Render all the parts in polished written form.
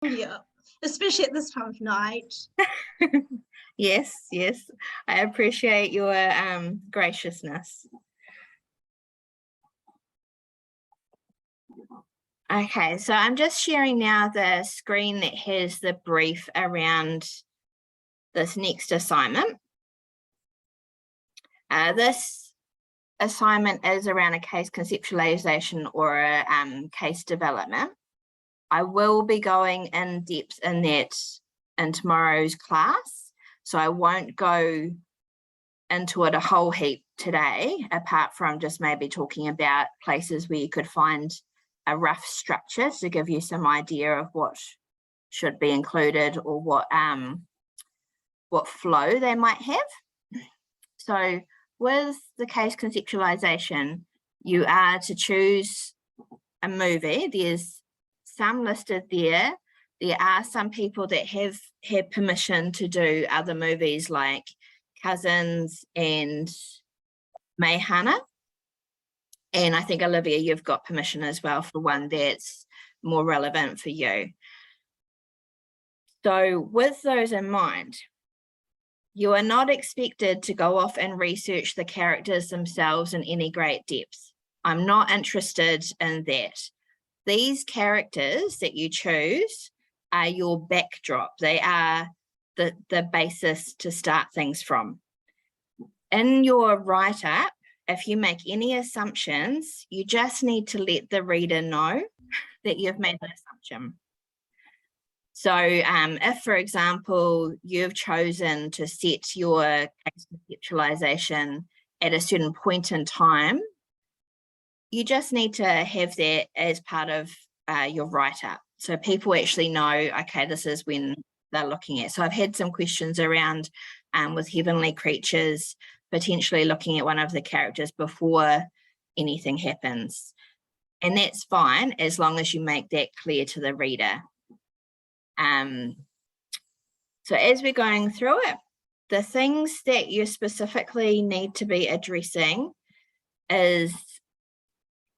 Yeah, especially at this time of night. Yes, yes, I appreciate your graciousness. Okay, so I'm just sharing now the screen that has the brief around this next assignment. This assignment is around a case conceptualization or a case development. I will be going in depth in that in tomorrow's class, so I won't go into it a whole heap today, apart from just maybe talking about places where you could find a rough structure to give you some idea of what should be included or what flow they might have. So with the case conceptualization, you are to choose a movie. There's some listed there. There are some people that have permission to do other movies like Cousins and Mayhana. And I think, Olivia, you've got permission as well for one that's more relevant for you. So with those in mind, you are not expected to go off and research the characters themselves in any great depth. I'm not interested in that. These characters that you choose are your backdrop. They are the basis to start things from. In your write-up, if you make any assumptions, you just need to let the reader know that you've made an assumption. So if, for example, you've chosen to set your case conceptualization at a certain point in time, you just need to have that as part of your write-up. So people actually know, okay, this is when they're looking at. So I've had some questions around with Heavenly Creatures, potentially looking at one of the characters before anything happens. And that's fine, as long as you make that clear to the reader. So as we're going through it, the things that you specifically need to be addressing is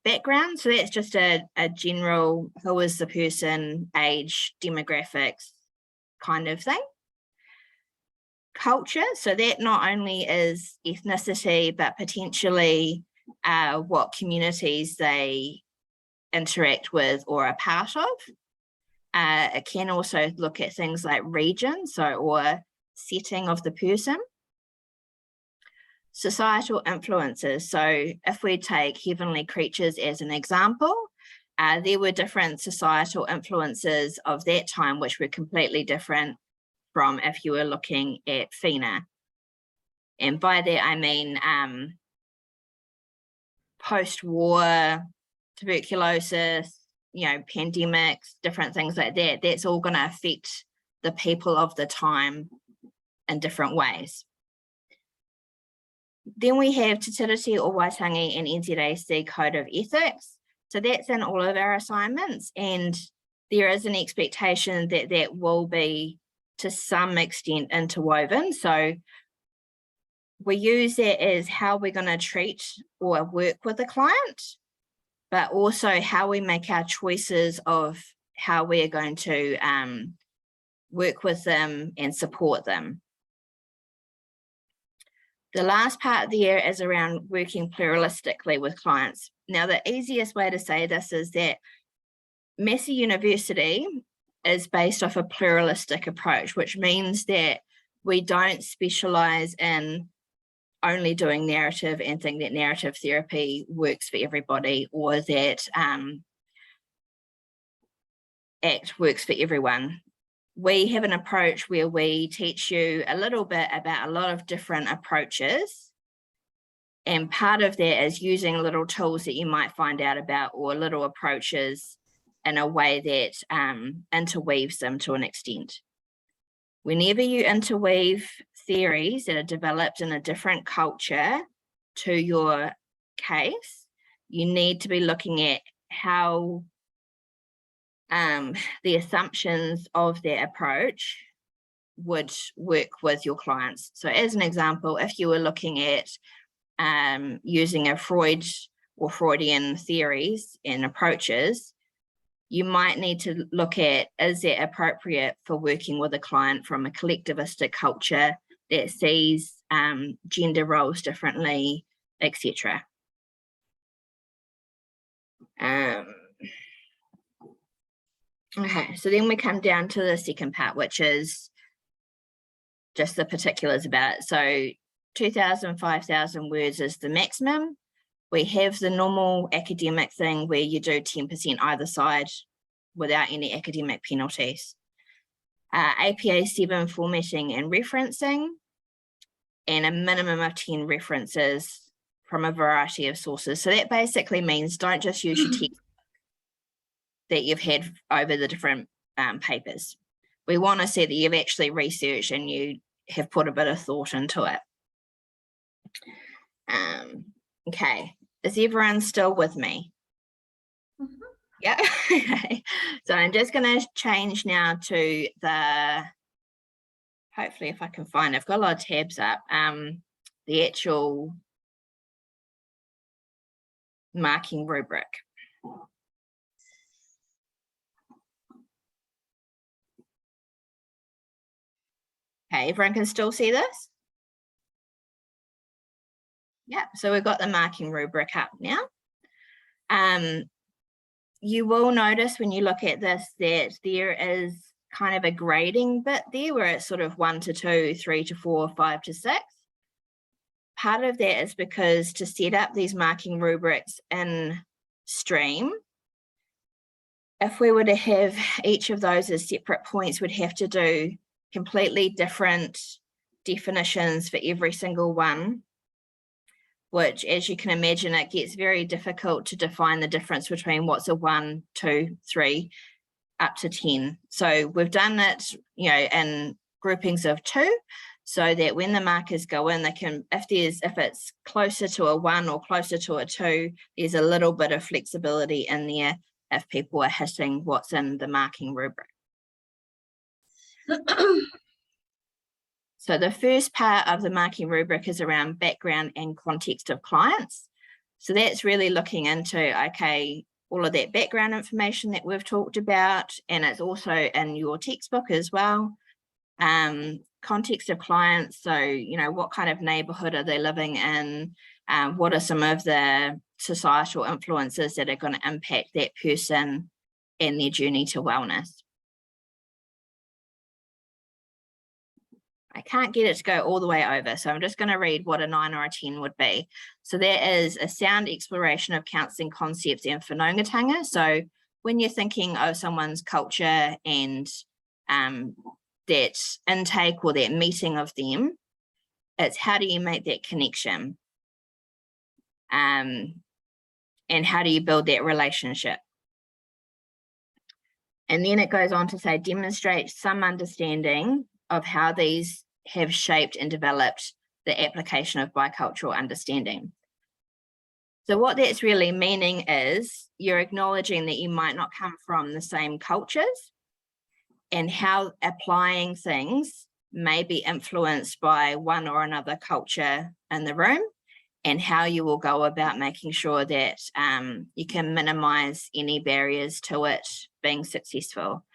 background. So that's just a general, who is the person, age, demographics kind of thing. Culture, so that not only is ethnicity, but potentially what communities they interact with or are part of. It can also look at things like region, or setting of the person. Societal influences, so if we take Heavenly Creatures as an example, there were different societal influences of that time which were completely different from if you were looking at Fina. And by that I mean post-war tuberculosis, pandemics, different things like that. That's all going to affect the people of the time in different ways. Then we have Te Tiriti o Waitangi and NZAC Code of Ethics. So that's in all of our assignments, and there is an expectation that that will be to some extent interwoven. So we use that as how we're going to treat or work with the client, but also how we make our choices of how we're going to work with them and support them. The last part there is around working pluralistically with clients. Now, the easiest way to say this is that Massey University is based off a pluralistic approach, which means that we don't specialize in only doing narrative and think that narrative therapy works for everybody, or that ACT works for everyone. We have an approach where we teach you a little bit about a lot of different approaches. And part of that is using little tools that you might find out about, or little approaches in a way that interweaves them to an extent. Whenever you interweave theories that are developed in a different culture to your case, you need to be looking at how the assumptions of their approach would work with your clients. So as an example, if you were looking at using a Freud or Freudian theories and approaches, you might need to look at, is it appropriate for working with a client from a collectivistic culture that sees gender roles differently, etc. Okay, so then we come down to the second part, which is just the particulars about it. So 2,000, 5,000 words is the maximum. We have the normal academic thing where you do 10% either side without any academic penalties. APA 7 formatting and referencing, and a minimum of 10 references from a variety of sources. So that basically means don't just use your text that you've had over the different papers. We want to see that you've actually researched and you have put a bit of thought into it. Okay, is everyone still with me? Mm-hmm. Yeah, okay. So I'm just going to change now to the, hopefully if I can find, I've got a lot of tabs up, the actual marking rubric. Okay, everyone can still see this? Yeah, so we've got the marking rubric up now. You will notice when you look at this that there is kind of a grading bit there where it's sort of 1 to 2, 3 to 4, 5 to 6. Part of that is because to set up these marking rubrics in Stream, if we were to have each of those as separate points, we'd have to do completely different definitions for every single one, which, as you can imagine, it gets very difficult to define the difference between what's a 1, 2, 3, up to 10. So we've done it, you know, in groupings of 2, so that when the markers go in, they can, if it's closer to a 1 or closer to a 2, there's a little bit of flexibility in there if people are hitting what's in the marking rubric. So the first part of the marking rubric is around background and context of clients. So that's really looking into, okay, all of that background information that we've talked about, and it's also in your textbook as well. Context of clients, so, you know, what kind of neighborhood are they living in? What are some of the societal influences that are going to impact that person and their journey to wellness? I can't get it to go all the way over, so I'm just going to read what a 9 or a 10 would be. So that is a sound exploration of counselling concepts and whanaungatanga. So when you're thinking of someone's culture and that intake or that meeting of them, it's how do you make that connection? And how do you build that relationship? And then it goes on to say, demonstrate some understanding of how these have shaped and developed the application of bicultural understanding. So what that's really meaning is you're acknowledging that you might not come from the same cultures and how applying things may be influenced by one or another culture in the room, and how you will go about making sure that you can minimize any barriers to it being successful.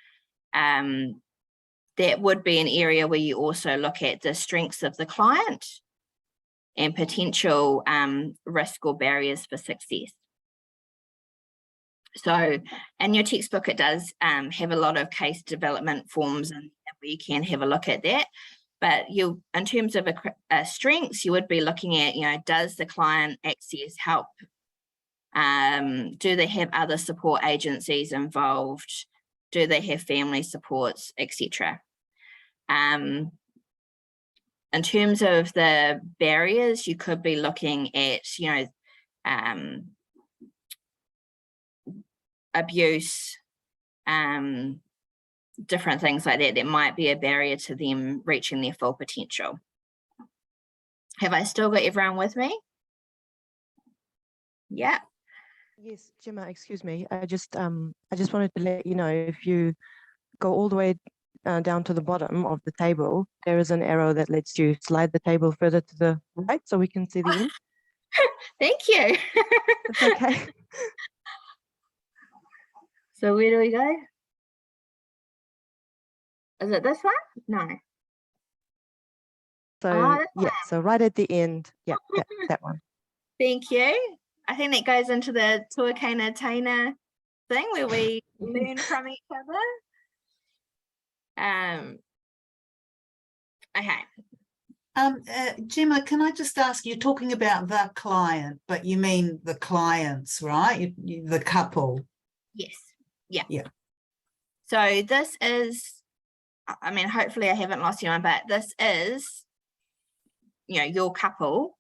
That would be an area where you also look at the strengths of the client and potential risk or barriers for success. So in your textbook, it does have a lot of case development forms and where you can have a look at that. But you, in terms of strengths, you would be looking at, you know, does the client access help? Do they have other support agencies involved? Do they have family supports, etc.? In terms of the barriers, you could be looking at, you know, abuse, different things like that might be a barrier to them reaching their full potential. Have I still got everyone with me? Yeah. Yes, Gemma, excuse me. I just wanted to let you know, if you go all the way down to the bottom of the table, there is an arrow that lets you slide the table further to the right so we can see the end. Thank you. It's okay. So where do we go? Is it this one? No. So that's yeah, so right at the end, yeah, that one. Thank you. I think that goes into the Tuakana Taina thing where we learn from each other. Okay. Gemma, can I just ask, you're talking about the client, but you mean the clients, right? The couple. Yes. Yeah. Yeah. So this is, I mean, hopefully I haven't lost you on, but this is, your couple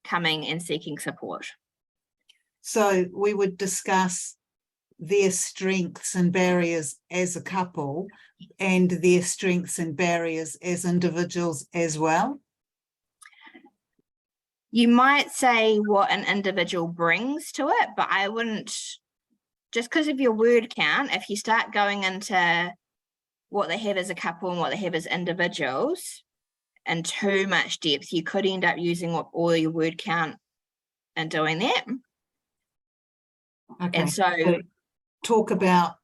coming and seeking support. So we would discuss their strengths and barriers as a couple and their strengths and barriers as individuals as well. You might say what an individual brings to it, but I wouldn't, just because of your word count, if you start going into what they have as a couple and what they have as individuals in too much depth, you could end up using all your word count and doing that. Okay. And so talk about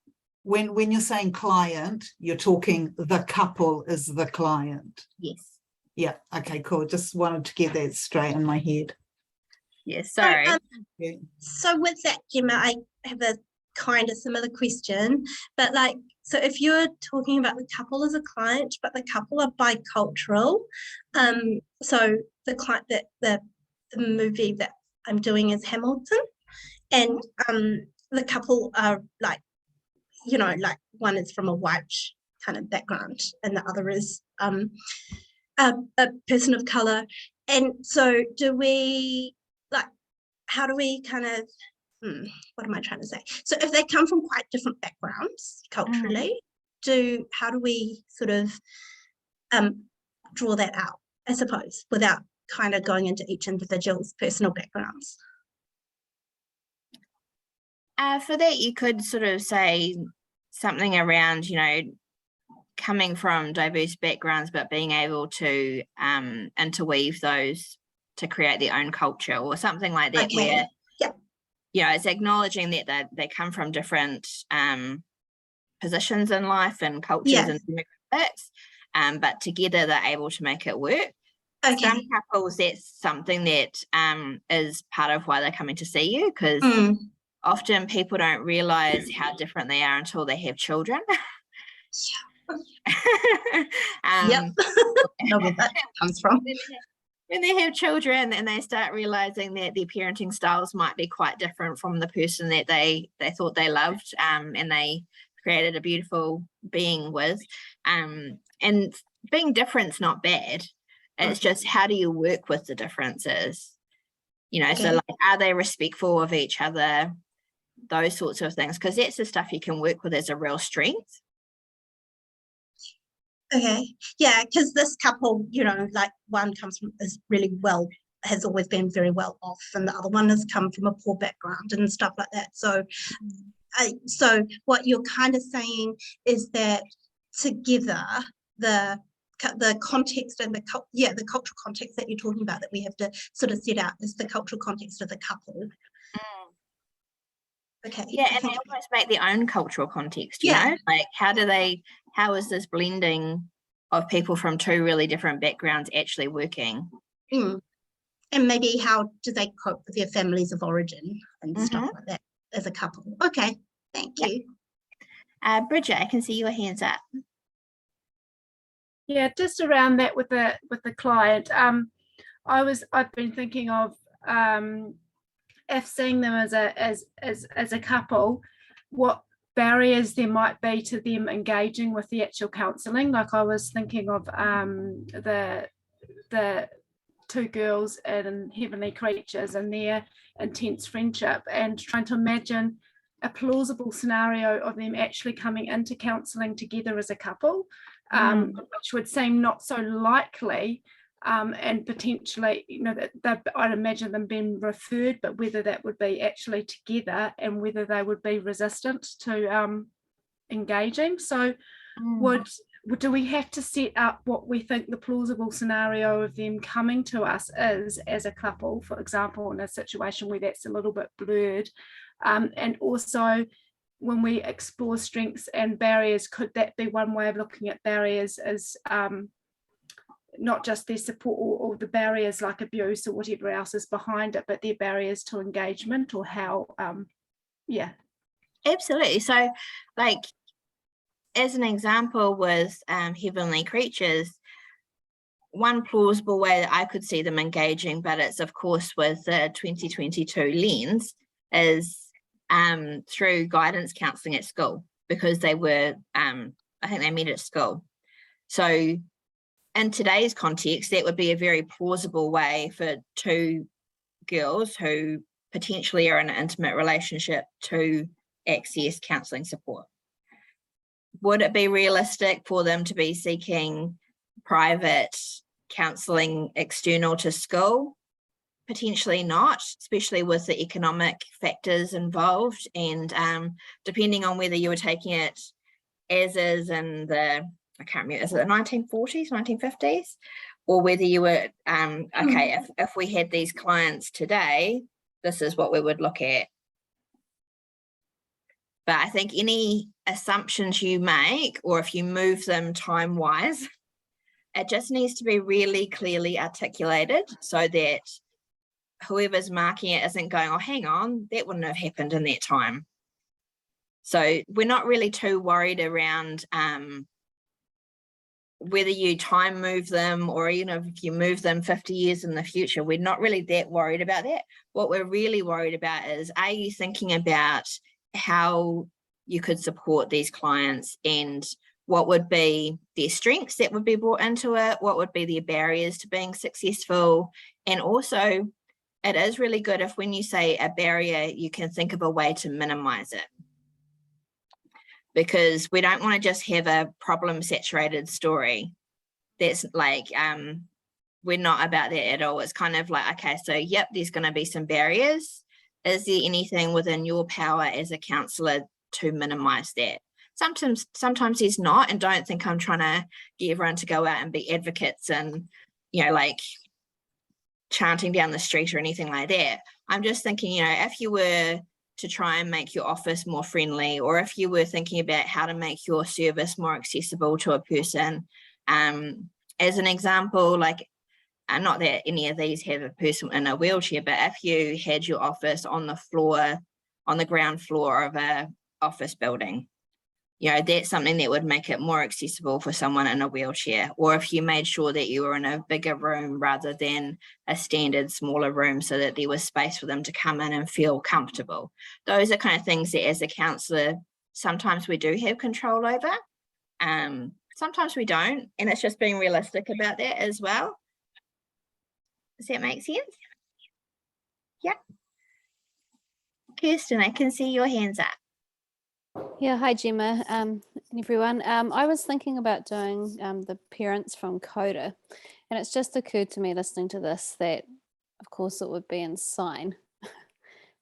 when you're saying client, you're talking the couple is the client. yes. Yeah. Okay, cool. Just wanted to get that straight in my head. Yes, sorry. So with that, Gemma, I have a kind of similar question, but so if you're talking about the couple as a client, but the couple are bicultural, so the client that the movie that I'm doing is Hamilton, and the couple are one is from a white kind of background and the other is a person of color. And so do we how do we kind of what am I trying to say? So if they come from quite different backgrounds culturally, how do we sort of draw that out, I suppose, without kind of going into each individual's personal backgrounds? For that, you could sort of say something around, coming from diverse backgrounds, but being able to interweave those to create their own culture or something like that, where, it's acknowledging that they come from different positions in life and cultures and demographics, but together they're able to make it work. Okay. Some couples, that's something that is part of why they're coming to see you, because often people don't realize how different they are until they have children. Know where that comes from. When they have children and they start realizing that their parenting styles might be quite different from the person that they thought they loved, and they created a beautiful being with, and being different's not bad. It's just, how do you work with the differences? So are they respectful of each other? Those sorts of things, because that's the stuff you can work with as a real strength. Okay, yeah, because this couple, one has always been very well off, and the other one has come from a poor background and stuff like that. So, so what you're kind of saying is that together, the context and the cultural context that you're talking about, that we have to sort of set out, is the cultural context of the couple. Okay. Yeah, and they almost make their own cultural context, you know? Like, how is this blending of people from two really different backgrounds actually working? And maybe how do they cope with their families of origin and stuff like that as a couple? Okay, thank you. Bridget, I can see your hands up. Yeah, just around that with the client, I've been thinking of if seeing them as a couple, what barriers there might be to them engaging with the actual counselling. Like, I was thinking of the two girls in Heavenly Creatures and their intense friendship, and trying to imagine a plausible scenario of them actually coming into counselling together as a couple, which would seem not so likely. And potentially, that I'd imagine them being referred, but whether that would be actually together and whether they would be resistant to engaging. So do we have to set up what we think the plausible scenario of them coming to us is as a couple, for example, in a situation where that's a little bit blurred, and also when we explore strengths and barriers, could that be one way of looking at barriers as not just their support or the barriers like abuse or whatever else is behind it, but their barriers to engagement, or how, yeah. Absolutely. So like, as an example with Heavenly Creatures, one plausible way that I could see them engaging, but it's of course with the 2022 lens, is through guidance counselling at school, because they were, I think they met at school. So in today's context, that would be a very plausible way for two girls who potentially are in an intimate relationship to access counselling support. Would it be realistic for them to be seeking private counselling external to school? Potentially not, especially with the economic factors involved, and depending on whether you were taking it as is in the, I can't remember, is it the 1940s, 1950s? Or whether you were, okay, if we had these clients today, this is what we would look at. But I think any assumptions you make, or if you move them time-wise, it just needs to be really clearly articulated so that whoever's marking it isn't going, oh, hang on, that wouldn't have happened in that time. So we're not really too worried around whether you time move them, or even if you move them 50 years in the future. We're not really that worried about that. What we're really worried about is, are you thinking about how you could support these clients, and what would be their strengths that would be brought into it, what would be their barriers to being successful. And also, it is really good if when you say a barrier, you can think of a way to minimize it. Because we don't want to just have a problem saturated story. That's like, we're not about that at all. It's kind of like, okay, so yep, there's going to be some barriers. Is there anything within your power as a counsellor to minimize that? Sometimes there's not, and don't think I'm trying to get everyone to go out and be advocates and, you know, like chanting down the street or anything like that. I'm just thinking, you know, if you were to try and make your office more friendly, or if you were thinking about how to make your service more accessible to a person, as an example, like, not that any of these have a person in a wheelchair, but if you had your office on the floor, on the ground floor of a office building, you know, that's something that would make it more accessible for someone in a wheelchair. Or if you made sure that you were in a bigger room rather than a standard smaller room, so that there was space for them to come in and feel comfortable. Those are kind of things that as a counsellor, sometimes we do have control over. Sometimes we don't, and it's just being realistic about that as well. Does that make sense? Yeah. Kirsten, I can see your hands up. Yeah, hi Gemma, and everyone. I was thinking about doing the parents from CODA, and it's just occurred to me listening to this that, of course, it would be in sign,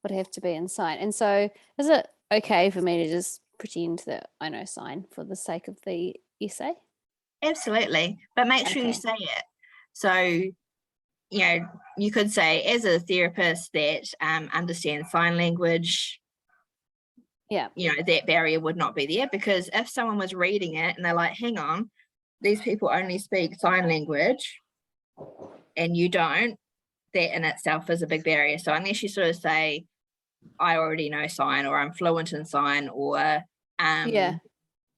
would have to be in sign. And so is it okay for me to just pretend that I know sign for the sake of the essay? Absolutely, but make sure you Okay. say it. So, you know, you could say, as a therapist that understands sign language, Yeah. you know, that barrier would not be there. Because if someone was reading it and they're like, hang on, these people only speak sign language and you don't, that in itself is a big barrier. So unless you sort of say, I already know sign, or I'm fluent in sign, or Yeah.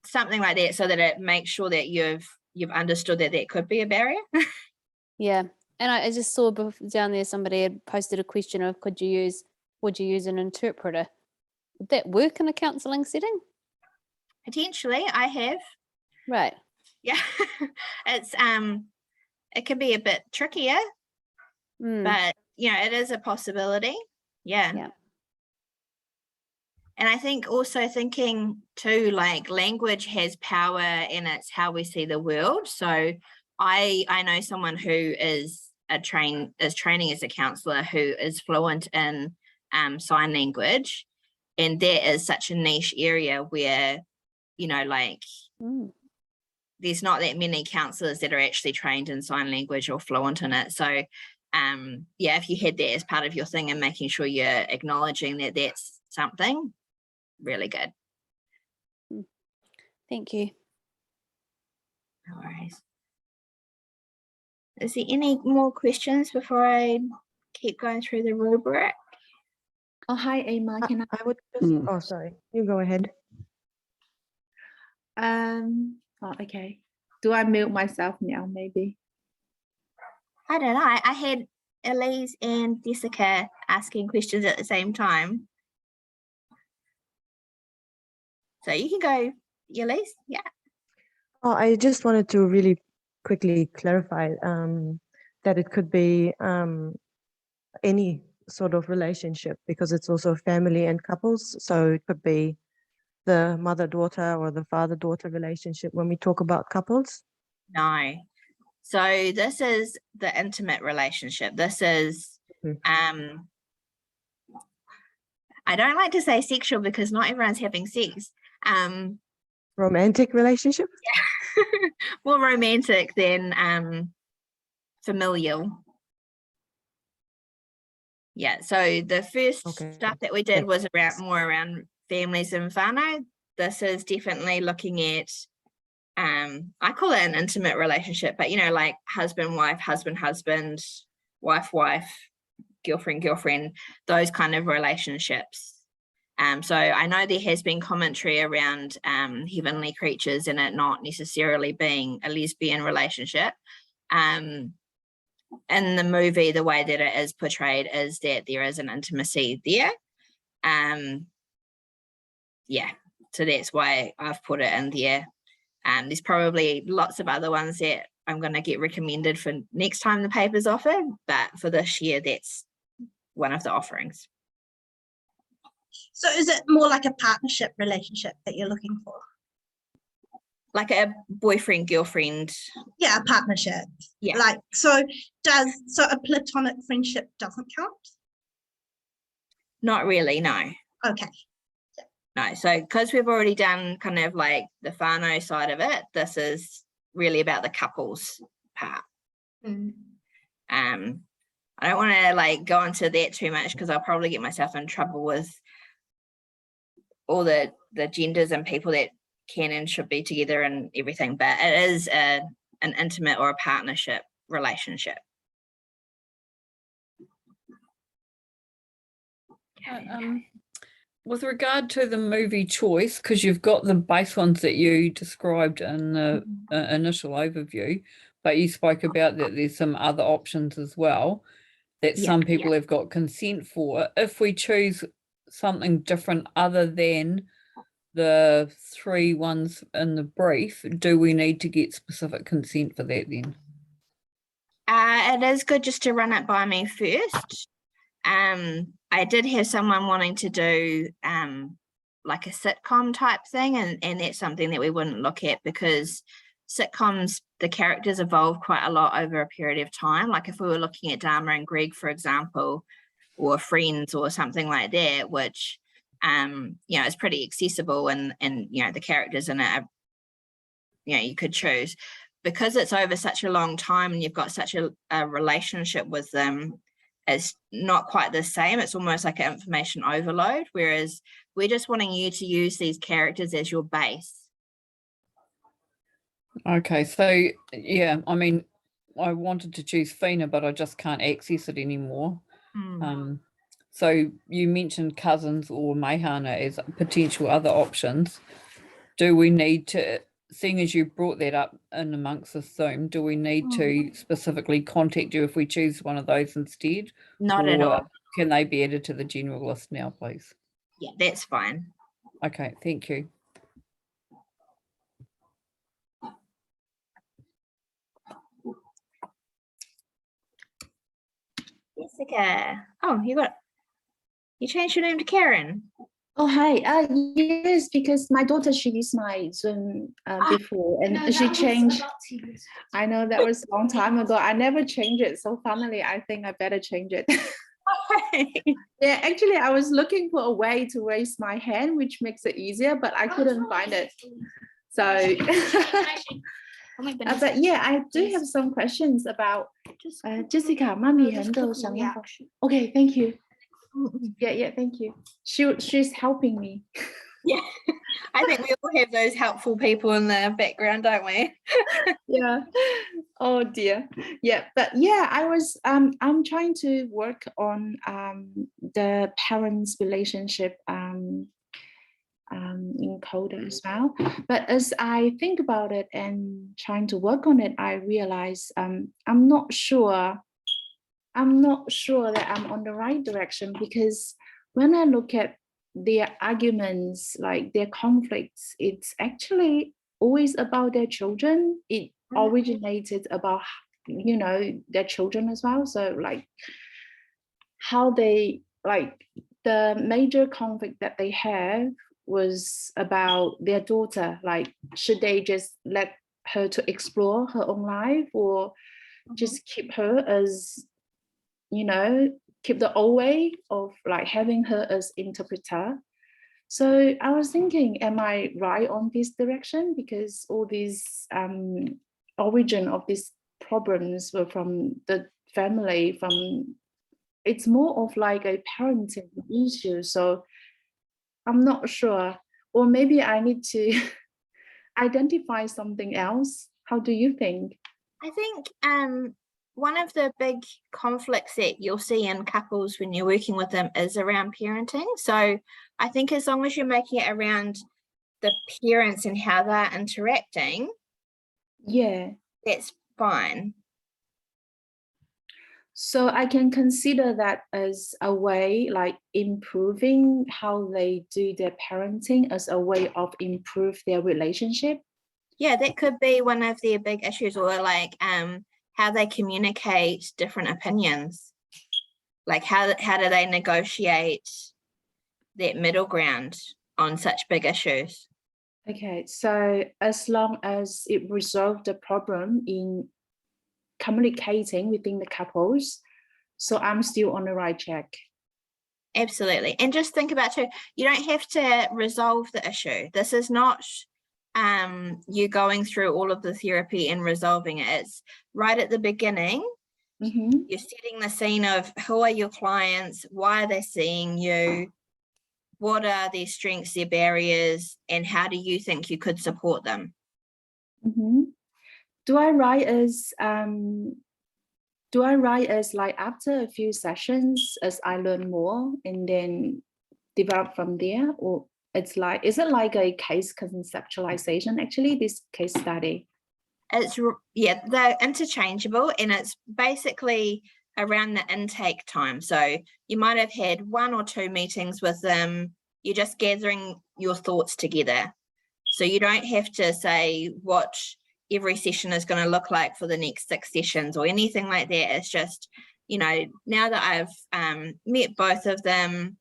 something like that, so that it makes sure that you've understood that that could be a barrier. Yeah. And I just saw down there somebody had posted a question of would you use an interpreter? Would that work in a counselling setting? Potentially, I have. Right. Yeah. It's it can be a bit trickier, but you know, it is a possibility. Yeah. And I think also thinking too, like, language has power and it's how we see the world. So I know someone who is training as a counsellor who is fluent in sign language, and that is such a niche area where, you know, like there's not that many counsellors that are actually trained in sign language or fluent in it. So yeah, if you had that as part of your thing and making sure you're acknowledging that that's something, really good. Thank you. No worries. Is there any more questions before I keep going through the rubric? Oh, hi, Emma. Can I would just, Mm. oh, sorry, you go ahead. oh, okay. Do I mute myself now, maybe? I don't know. I had Elise and Jessica asking questions at the same time. So you can go, Elise. Yeah. Oh, I just wanted to really quickly clarify that it could be any sort of relationship, because it's also family and couples. So it could be the mother-daughter or the father-daughter relationship when we talk about couples. No. So this is the intimate relationship. This is I don't like to say sexual because not everyone's having sex. Romantic relationship? More romantic than familial. Yeah, so the first Okay, stuff that we did was thanks. more around families and whānau. This is definitely looking at I call it an intimate relationship, but you know, like husband, wife, wife, girlfriend, those kind of relationships. So I know there has been commentary around heavenly creatures and it not necessarily being a lesbian relationship. In the movie, the way that it is portrayed is that there is an intimacy there. Yeah, so that's why I've put it in there. There's probably lots of other ones that I'm going to get recommended for next time the paper's offered, but for this year, that's one of the offerings. So is it more like a partnership relationship that you're looking for? Like a boyfriend, girlfriend. Yeah, a partnership. Yeah. Like, so a platonic friendship doesn't count? Not really, no. Okay. No, so because we've already done kind of like the whānau side of it, this is really about the couples part. Mm. I don't want to like go into that too much because I'll probably get myself in trouble with all the genders and people that can and should be together and everything, but it is an intimate or a partnership relationship. With regard to the movie choice, because you've got the base ones that you described in the initial overview, but you spoke about that there's some other options as well that Yeah, some people have got consent for. If we choose something different other than the 3 ones in the brief, do we need to get specific consent for that then? It is good just to run it by me first. I did have someone wanting to do like a sitcom type thing, and that's something that we wouldn't look at because sitcoms, the characters evolve quite a lot over a period of time. Like if we were looking at Dharma and Greg, for example, or Friends or something like that, which you know, is pretty accessible and you know, the characters in it are, you know, you could choose. Because it's over such a long time and you've got such a relationship with them, it's not quite the same. It's almost like an information overload, whereas we're just wanting you to use these characters as your base. Okay, so yeah, I mean, I wanted to choose Fina, but I just can't access it anymore. So you mentioned cousins or Meihana as potential other options. Do we need to, seeing as you brought that up in amongst the Zoom, do we need to specifically contact you if we choose one of those instead? Not at all. Can they be added to the general list now, please? Yeah, that's fine. Okay, thank you. Jessica. Oh, you changed your name to Karen. Oh, hi. Yes, because my daughter, she used my Zoom before and she changed. I know that was a long time ago. I never changed it. So finally, I think I better change it. Yeah, actually, I was looking for a way to raise my hand, which makes it easier, but I couldn't find it. So, but yeah, I do have some questions about Jessica. Mommy, okay, thank you. Yeah, thank you. She's helping me. Yeah, I think we all have those helpful people in the background, don't we? Yeah. Oh dear. Yeah, but yeah, I'm trying to work on the parents relationship in CODA as well. But as I think about it and trying to work on it, I realize I'm not sure that I'm on the right direction, because when I look at their arguments, like their conflicts, it's actually always about their children. It originated about, you know, their children as well. So like how they, like the major conflict that they have was about their daughter. Like, should they just let her to explore her own life, or just keep her as, you know, keep the old way of like having her as interpreter? So I was thinking, am I right on this direction? Because all these origin of these problems were from the family, from, it's more of like a parenting issue. So I'm not sure, or maybe I need to identify something else. How do you think? I think one of the big conflicts that you'll see in couples when you're working with them is around parenting. So I think as long as you're making it around the parents and how they're interacting, Yeah. that's fine. So I can consider that as a way, like improving how they do their parenting, as a way of improve their relationship. Yeah, that could be one of their big issues, or like how they communicate different opinions. Like how do they negotiate that middle ground on such big issues? Okay, so as long as it resolved the problem in communicating within the couples, so I'm still on the right track. Absolutely. And just think about too, you don't have to resolve the issue. This is not you going through all of the therapy and resolving it. It's right at the beginning. You're setting the scene of who are your clients, why are they seeing you, what are their strengths, their barriers, and how do you think you could support them? Do I write as like after a few sessions as I learn more and then develop from there? Or it's like, is it like a case conceptualization, actually, this case study? It's, yeah, they're interchangeable, and it's basically around the intake time. So you might have had 1 or 2 meetings with them. You're just gathering your thoughts together. So you don't have to say what every session is going to look like for the next 6 sessions or anything like that. It's just, you know, now that I've met both of them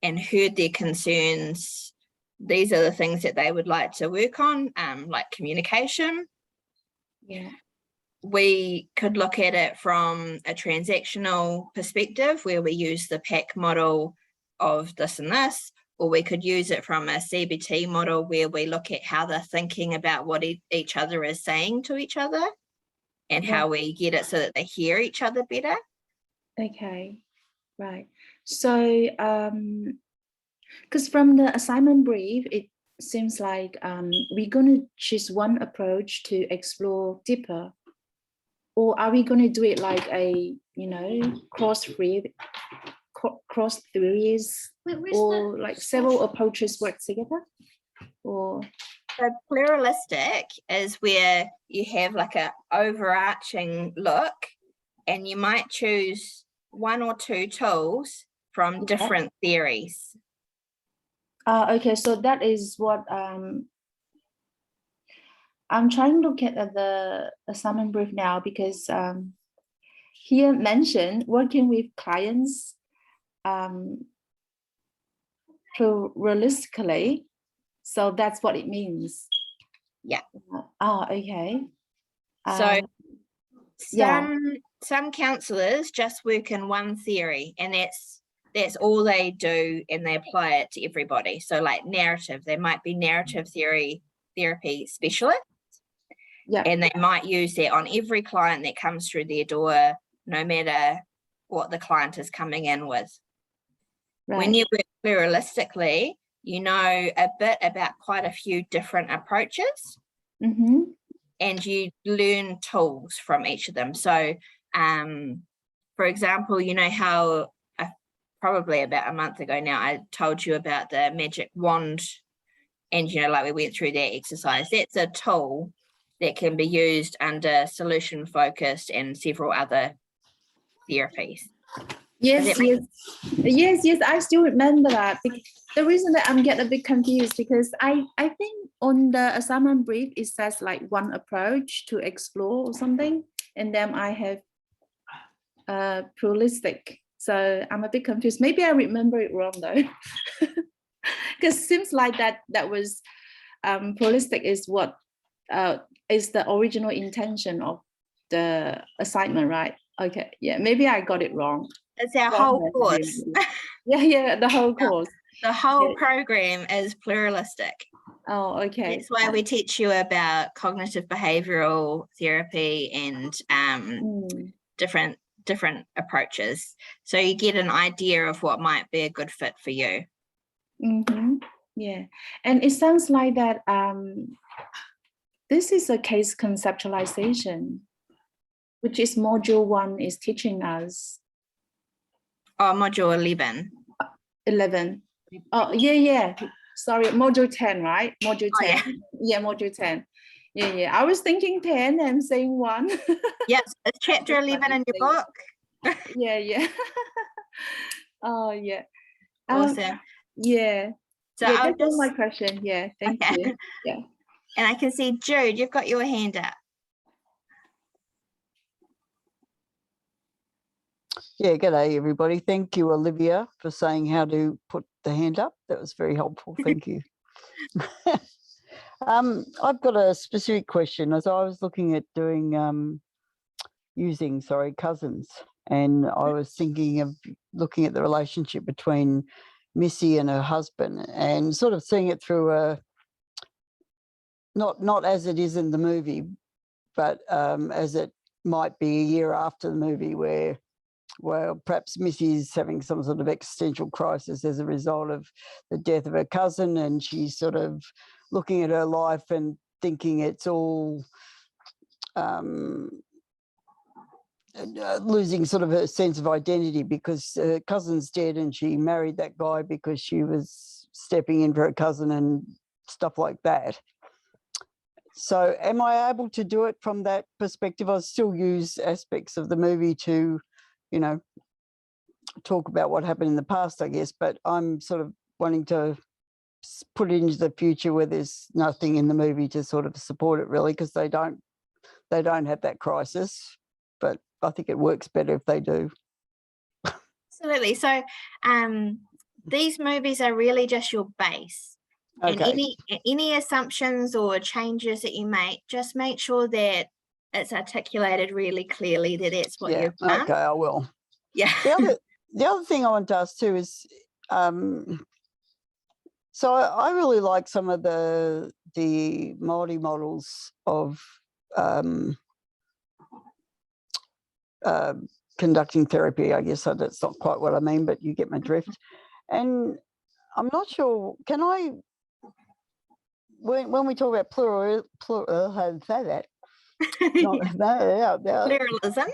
and heard their concerns, these are the things that they would like to work on, like communication. Yeah. We could look at it from a transactional perspective, where we use the PAC model of this and this, or we could use it from a CBT model, where we look at how they're thinking about what each other is saying to each other, and how we get it so that they hear each other better. Okay, right. So, because from the assignment brief, it seems like we're going to choose one approach to explore deeper, or are we going to do it like a, you know, cross theories, or like several approaches work together? Or so pluralistic is where you have like an overarching look, and you might choose 1 or 2 tools from different theories. Okay, so that is what I'm trying to look at the assignment brief now, because here mentioned working with clients pluralistically. So that's what it means. Yeah. Oh, okay. So some counselors just work in one theory, and that's all they do, and they apply it to everybody. So like narrative, they might be narrative therapy specialists. Yeah. And they might use that on every client that comes through their door, no matter what the client is coming in with. Right. When you work pluralistically, you know a bit about quite a few different approaches, Mm-hmm. and you learn tools from each of them. So, for example, you know how probably about a month ago now, I told you about the magic wand, and you know, like we went through that exercise. That's a tool that can be used under solution focused and several other therapies. Yes, yes, I still remember that. The reason that I'm getting a bit confused because I think on the assignment brief it says like one approach to explore or something, and then I have pluralistic. So I'm a bit confused. Maybe I remember it wrong though, because seems like that was pluralistic is what is the original intention of the assignment, right? Okay, yeah, maybe I got it wrong. It's our whole course. Yeah, the whole course. The whole program is pluralistic. Oh, okay. That's why we teach you about cognitive behavioral therapy and different approaches. So you get an idea of what might be a good fit for you. Mm-hmm. Yeah, and it sounds like that this is a case conceptualization, which is module 1 is teaching us. Oh, module 11. 11. Oh, yeah. Sorry, module 10, right? Module 10. Oh, yeah, module 10. Yeah. I was thinking 10 and saying 1. Yes, it's chapter 11 in your book. Yeah. Oh, yeah. Awesome. Yeah. So yeah, I'll that's all just my question. Yeah, thank you. Yeah. And I can see Jude, you've got your hand up. Yeah, g'day everybody. Thank you, Olivia, for saying how to put the hand up. That was very helpful. Thank you. I've got a specific question. As I was looking at doing using cousins, and I was thinking of looking at the relationship between Missy and her husband, and sort of seeing it through a not as it is in the movie, but as it might be a year after the movie, where perhaps Missy is having some sort of existential crisis as a result of the death of her cousin, and she's sort of looking at her life and thinking it's all losing sort of her sense of identity because her cousin's dead and she married that guy because she was stepping in for her cousin and stuff like that. So am I able to do it from that perspective? I still use aspects of the movie to, talk about what happened in the past, I guess, but I'm sort of wanting to put it into the future where there's nothing in the movie to sort of support it really, because they don't have that crisis, but I think it works better if they do. Absolutely. So these movies are really just your base. Okay. And any assumptions or changes that you make, just make sure that it's articulated really clearly that that's what you've done. Okay, I will. Yeah. The other thing I want to ask too is, so I really like some of the Māori models of conducting therapy. I guess that's not quite what I mean, but you get my drift. And I'm not sure, can I, when we talk about how to say that? Pluralism.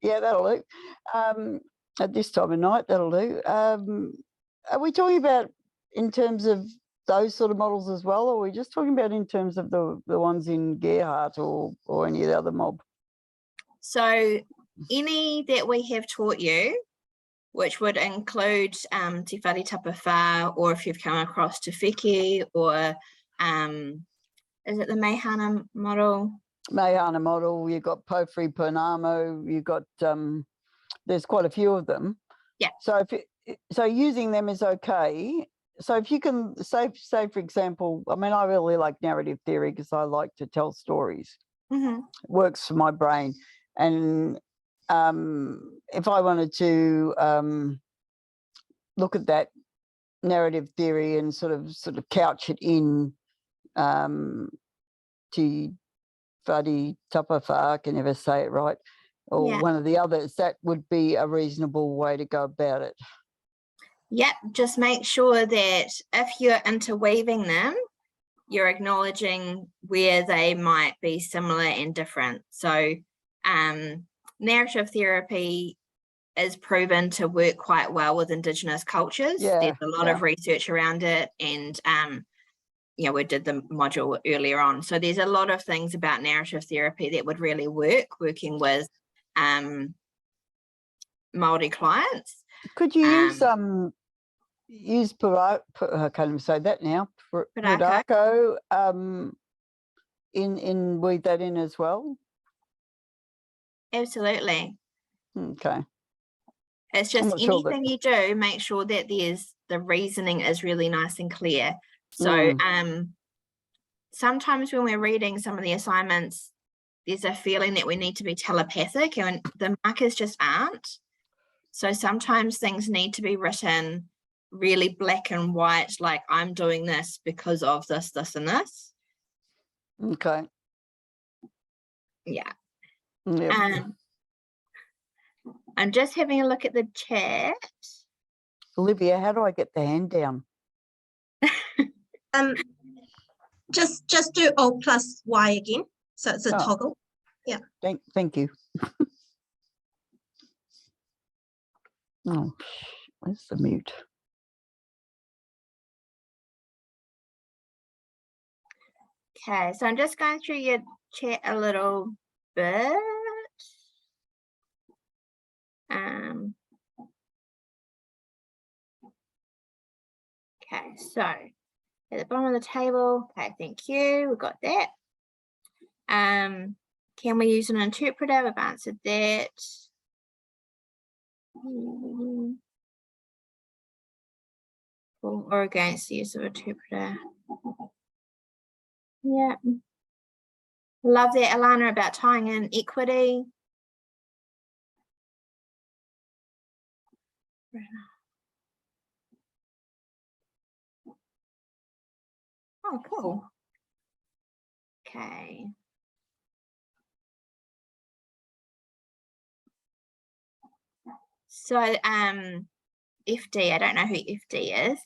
Yeah, that'll do. At this time of night, that'll do. Are we talking about in terms of those sort of models as well, or are we just talking about in terms of the ones in Gerhardt or any of the other mob? So any that we have taught you, which would include Te Whare Tapa Whā, or if you've come across Te Whiki, or is it the Meihana model? Meihana model, you've got Pōwhiri Pounamu, you've got, there's quite a few of them. Yeah. So so using them is okay. So if you can say for example, I mean, I really like narrative theory because I like to tell stories. Mm-hmm. It works for my brain. And if I wanted to look at that narrative theory and sort of couch it in Te Whare Tapa Whā, I can never say it right, or one of the others, that would be a reasonable way to go about it. Yep, just make sure that if you're interweaving them, you're acknowledging where they might be similar and different. So narrative therapy is proven to work quite well with Indigenous cultures. Yeah, There's a lot of research around it, and you know, we did the module earlier on. So there's a lot of things about narrative therapy that would really work, working with Māori clients. Could you use I can't even say that now. Pūrākau. Pūrākau, in weave that in as well? Absolutely. Okay. It's just not sure that- anything you do, make sure that the reasoning is really nice and clear. So sometimes when we're reading some of the assignments, there's a feeling that we need to be telepathic, and the markers just aren't. So sometimes things need to be written really black and white, like I'm doing this because of this, this, and this. Okay. Yeah. Yep. I'm just having a look at the chat. Olivia, how do I get the hand down? Just do Alt plus Y again. So it's a toggle. Yeah. Thank you. Oh, where's the mute? Okay, so I'm just going through your chat a little bit. Okay, so at the bottom of the table, okay, thank you, we got that. Can we use an interpreter? We've answered that. For or against the use of interpreter. Yeah. Love that, Alana, about tying in equity. Oh, cool. Okay. So FD, I don't know who FD is,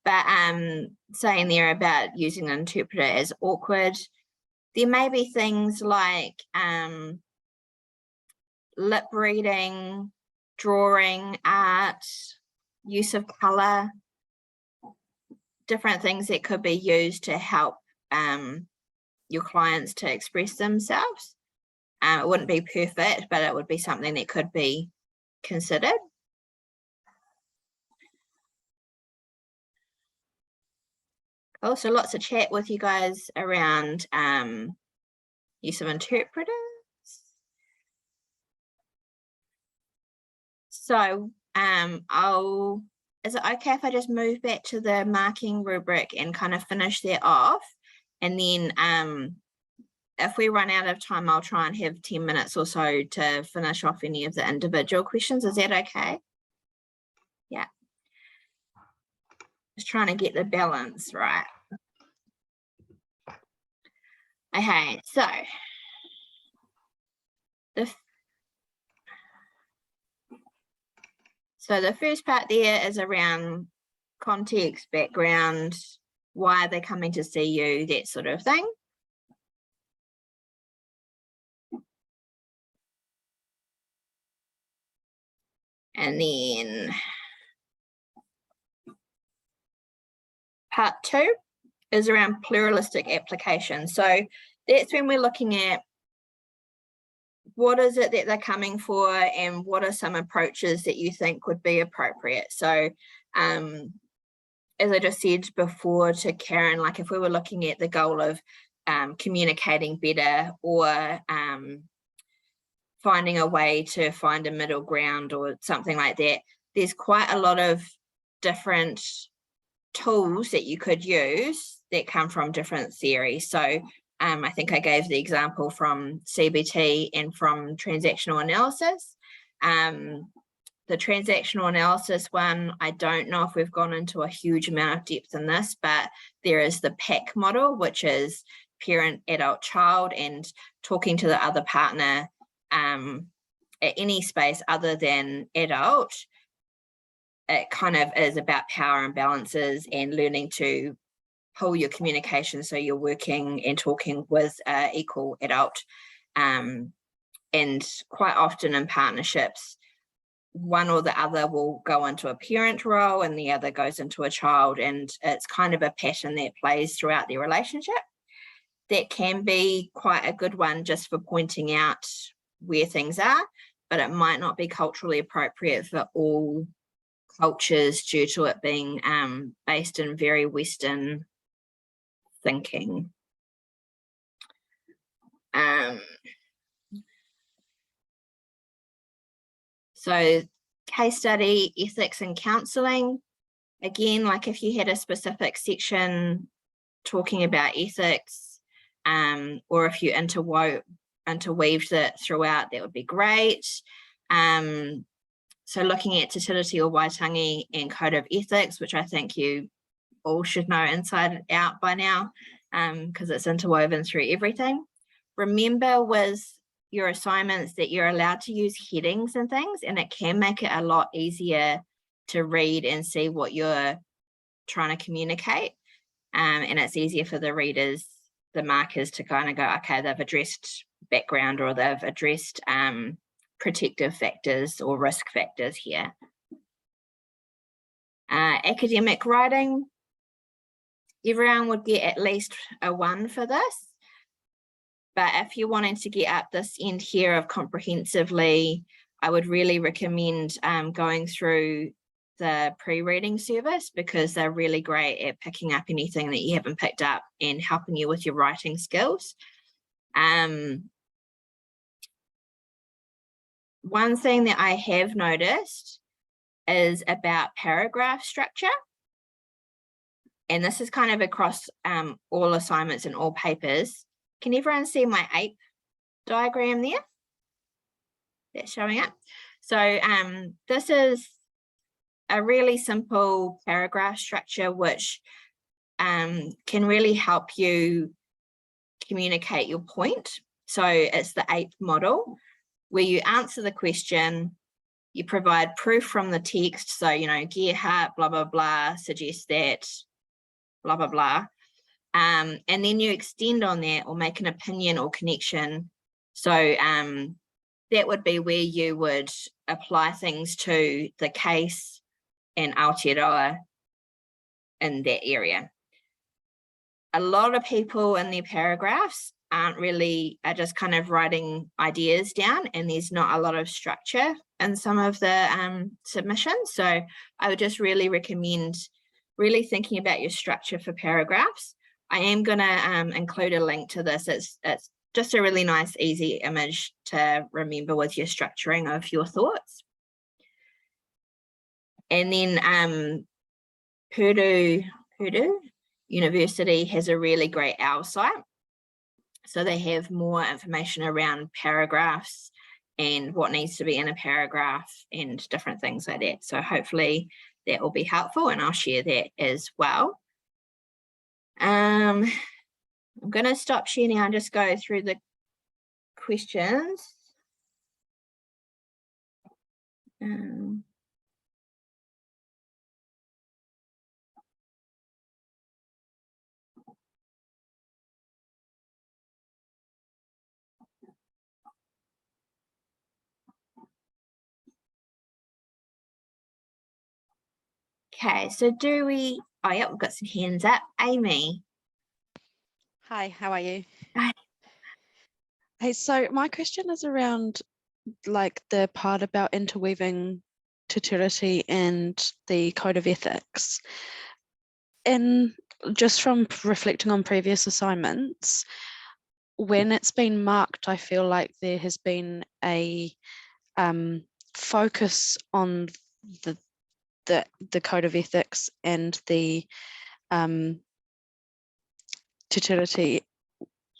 but saying there about using an interpreter is awkward. There may be things like lip reading, drawing, art, use of color, different things that could be used to help your clients to express themselves. It wouldn't be perfect, but it would be something that could be considered. Also, lots of chat with you guys around use of interpreters. So is it okay if I just move back to the marking rubric and kind of finish that off? And then if we run out of time, I'll try and have 10 minutes or so to finish off any of the individual questions. Is that okay? Yeah. Just trying to get the balance right. Okay, so the first part there is around context, background, why are they coming to see you, that sort of thing. And then part 2 is around pluralistic application. So that's when we're looking at what is it that they're coming for and what are some approaches that you think would be appropriate. So as I just said before to Karen, like if we were looking at the goal of communicating better or finding a way to find a middle ground or something like that, there's quite a lot of different tools that you could use that come from different theories. So I think I gave the example from CBT and from transactional analysis. The transactional analysis one, I don't know if we've gone into a huge amount of depth in this, but there is the PAC model, which is parent, adult, child, and talking to the other partner at any space other than adult it kind of is about power imbalances and learning to pull your communication so you're working and talking with an equal adult. And quite often in partnerships, one or the other will go into a parent role and the other goes into a child, and it's kind of a pattern that plays throughout their relationship. That can be quite a good one just for pointing out where things are, but it might not be culturally appropriate for all cultures due to it being based in very Western thinking. So case study, ethics and counselling. Again, like if you had a specific section talking about ethics, or if you interweaved it throughout, that would be great. So looking at Te Tiriti o Waitangi and Code of Ethics, which I think you all should know inside out by now, because it's interwoven through everything. Remember with your assignments that you're allowed to use headings and things, and it can make it a lot easier to read and see what you're trying to communicate. And it's easier for the readers, the markers, to kind of go, okay, they've addressed background or they've addressed protective factors or risk factors here. Academic writing, everyone would get at least a 1 for this. But if you're wanting to get up this end here of comprehensively, I would really recommend going through the pre-reading service, because they're really great at picking up anything that you haven't picked up and helping you with your writing skills. One thing that I have noticed is about paragraph structure. And this is kind of across all assignments and all papers. Can everyone see my ape diagram there? That's showing up. So this is a really simple paragraph structure, which can really help you communicate your point. So it's the ape model, where you answer the question, you provide proof from the text. So, you know, Gerhardt, blah, blah, blah, suggests that, blah, blah, blah. And then you extend on that or make an opinion or connection. So that would be where you would apply things to the case and Aotearoa in that area. A lot of people in their paragraphs are just kind of writing ideas down, and there's not a lot of structure in some of the submissions. So I would just really recommend really thinking about your structure for paragraphs. I am going to include a link to this. It's just a really nice, easy image to remember with your structuring of your thoughts. And then Purdue University has a really great OWL site. So they have more information around paragraphs and what needs to be in a paragraph and different things like that. So hopefully that will be helpful, and I'll share that as well. I'm going to stop sharing and just go through the questions. Okay, so do we, oh yeah, we've got some hands up. Amy. Hi, how are you? Hi. Hey, so my question is around like the part about interweaving Te Tiriti and the Code of Ethics. And just from reflecting on previous assignments, when it's been marked, I feel like there has been a focus on the Code of Ethics and the Te Tiriti,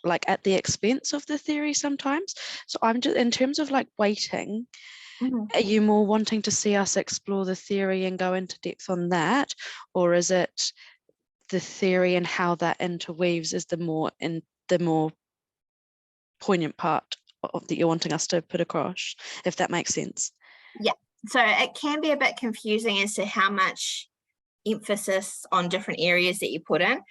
like at the expense of the theory sometimes. So I'm just, in terms of like weighting, are you more wanting to see us explore the theory and go into depth on that, or is it the theory and how that interweaves is the more poignant part of that you're wanting us to put across, if that makes sense? Yeah, so it can be a bit confusing as to how much emphasis on different areas that you put in.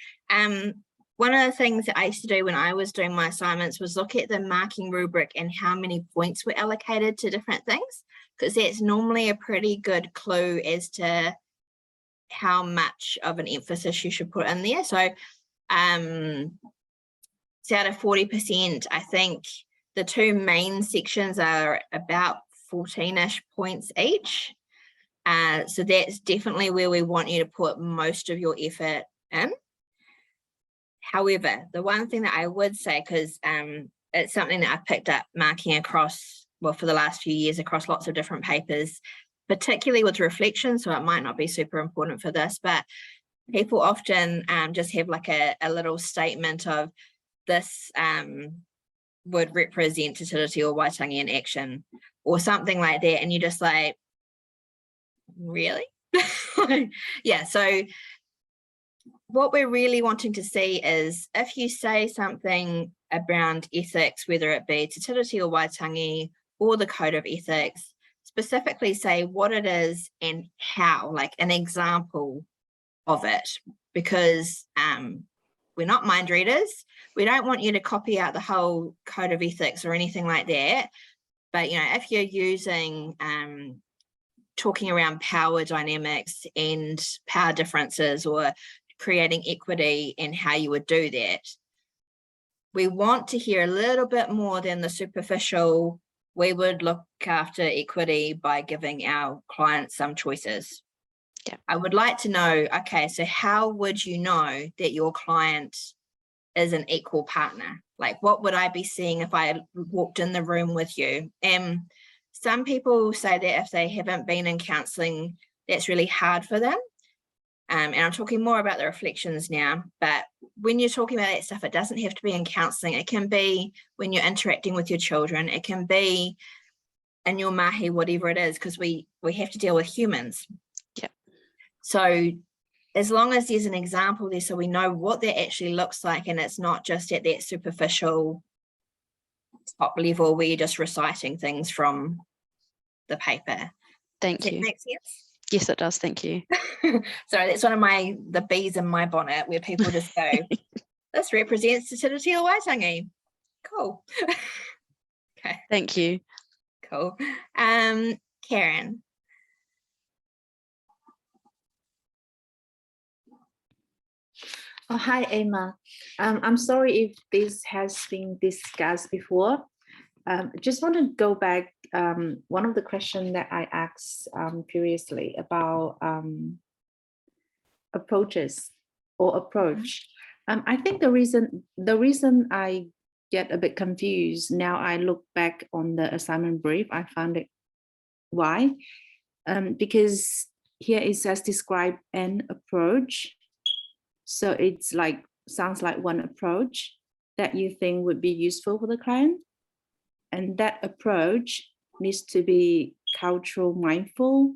One of the things that I used to do when I was doing my assignments was look at the marking rubric and how many points were allocated to different things, because that's normally a pretty good clue as to how much of an emphasis you should put in there. So it's out of 40%, I think the two main sections are about 14-ish points each. So that's definitely where we want you to put most of your effort in. However, the one thing that I would say, because it's something that I've picked up marking across, well, for the last few years across lots of different papers, particularly with reflection, so it might not be super important for this, but people often just have like a little statement of this would represent Te Tiriti or Waitangi in action or something like that, and you're just like, really? Yeah, so what we're really wanting to see is if you say something around ethics, whether it be Te Tiriti or Waitangi or the Code of Ethics, specifically say what it is and how, like an example of it, because we're not mind readers. We don't want you to copy out the whole Code of Ethics or anything like that. But, you know, if you're using talking around power dynamics and power differences or creating equity and how you would do that, we want to hear a little bit more than the superficial, we would look after equity by giving our clients some choices. Yeah. I would like to know, okay, so how would you know that your client is an equal partner? Like, what would I be seeing if I walked in the room with you? And some people say that if they haven't been in counselling, that's really hard for them. And I'm talking more about the reflections now, but when you're talking about that stuff, it doesn't have to be in counselling. It can be when you're interacting with your children. It can be in your mahi, whatever it is, because we have to deal with humans. Yeah. So as long as there's an example there, so we know what that actually looks like, and it's not just at that superficial top level where you're just reciting things from the paper. Thank Does that you. make sense? Yes, it does. Thank you. Sorry, that's one of the bees in my bonnet where people just go, this represents Te Tiriti or Waitangi. Cool. Okay, Thank you. cool. Karen. Oh, hi, Emma. I'm sorry if this has been discussed before. Just want to go back. One of the questions that I asked previously about approaches or approach. I think the reason I get a bit confused now, I look back on the assignment brief, I found it why. Because here it says describe an approach. So it's like, sounds like one approach that you think would be useful for the client. And that approach needs to be cultural mindful,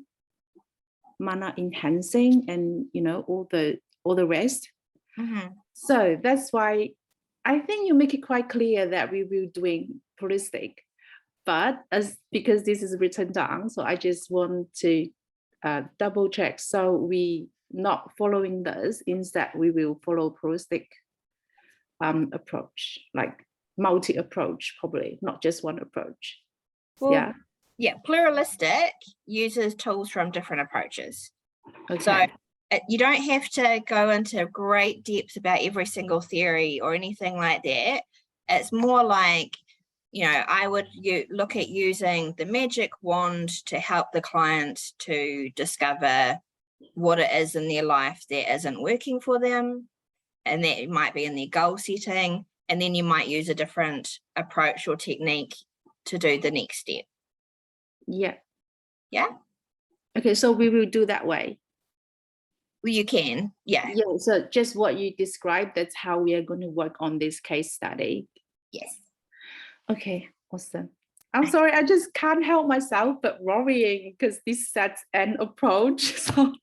mana enhancing, and all the rest. Mm-hmm. So that's why I think you make it quite clear that we will doing holistic, but because this is written down, so I just want to double check. So we not following this, instead we will follow holistic approach, like multi approach, probably not just one approach. Well, yeah, pluralistic uses tools from different approaches. Okay. So you don't have to go into great depth about every single theory or anything like that. It's more like, I would look at using the magic wand to help the client to discover what it is in their life that isn't working for them, and that might be in their goal setting, and then you might use a different approach or technique to do the next step. Yeah. Okay, so we will do that way. Well, you can, yeah. So just what you described, that's how we are going to work on this case study. Yes. Okay, awesome. I'm sorry, I just can't help myself but worrying because this sets an approach. So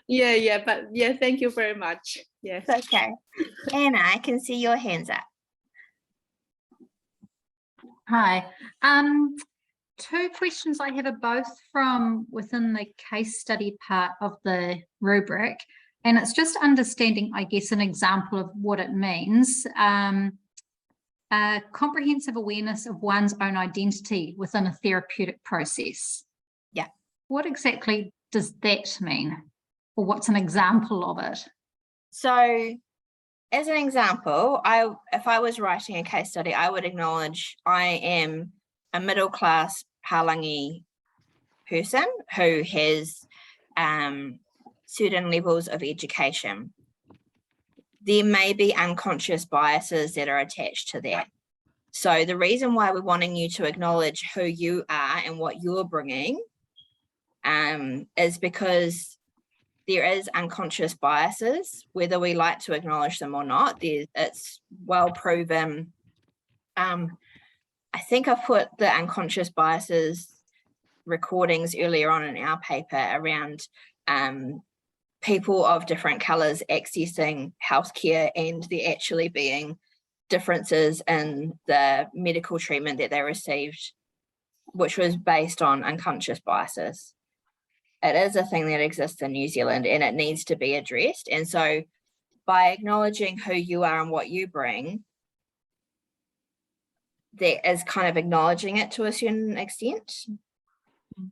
but thank you very much. Yes. Okay. Anna, I can see your hands up. Hi. two questions I have are both from within the case study part of the rubric. And it's just understanding, I guess, an example of what it means. Comprehensive awareness of one's own identity within a therapeutic process. Yeah. What exactly does that mean? Or what's an example of it? So as an example, if I was writing a case study, I would acknowledge I am a middle-class Palangi person who has certain levels of education. There may be unconscious biases that are attached to that. So the reason why we're wanting you to acknowledge who you are and what you're bringing is because there is unconscious biases, whether we like to acknowledge them or not. It's well proven. I think I've put the unconscious biases recordings earlier on in our paper around people of different colours accessing healthcare and there actually being differences in the medical treatment that they received, which was based on unconscious biases. It is a thing that exists in New Zealand and it needs to be addressed. And so by acknowledging who you are and what you bring, that is kind of acknowledging it to a certain extent. Is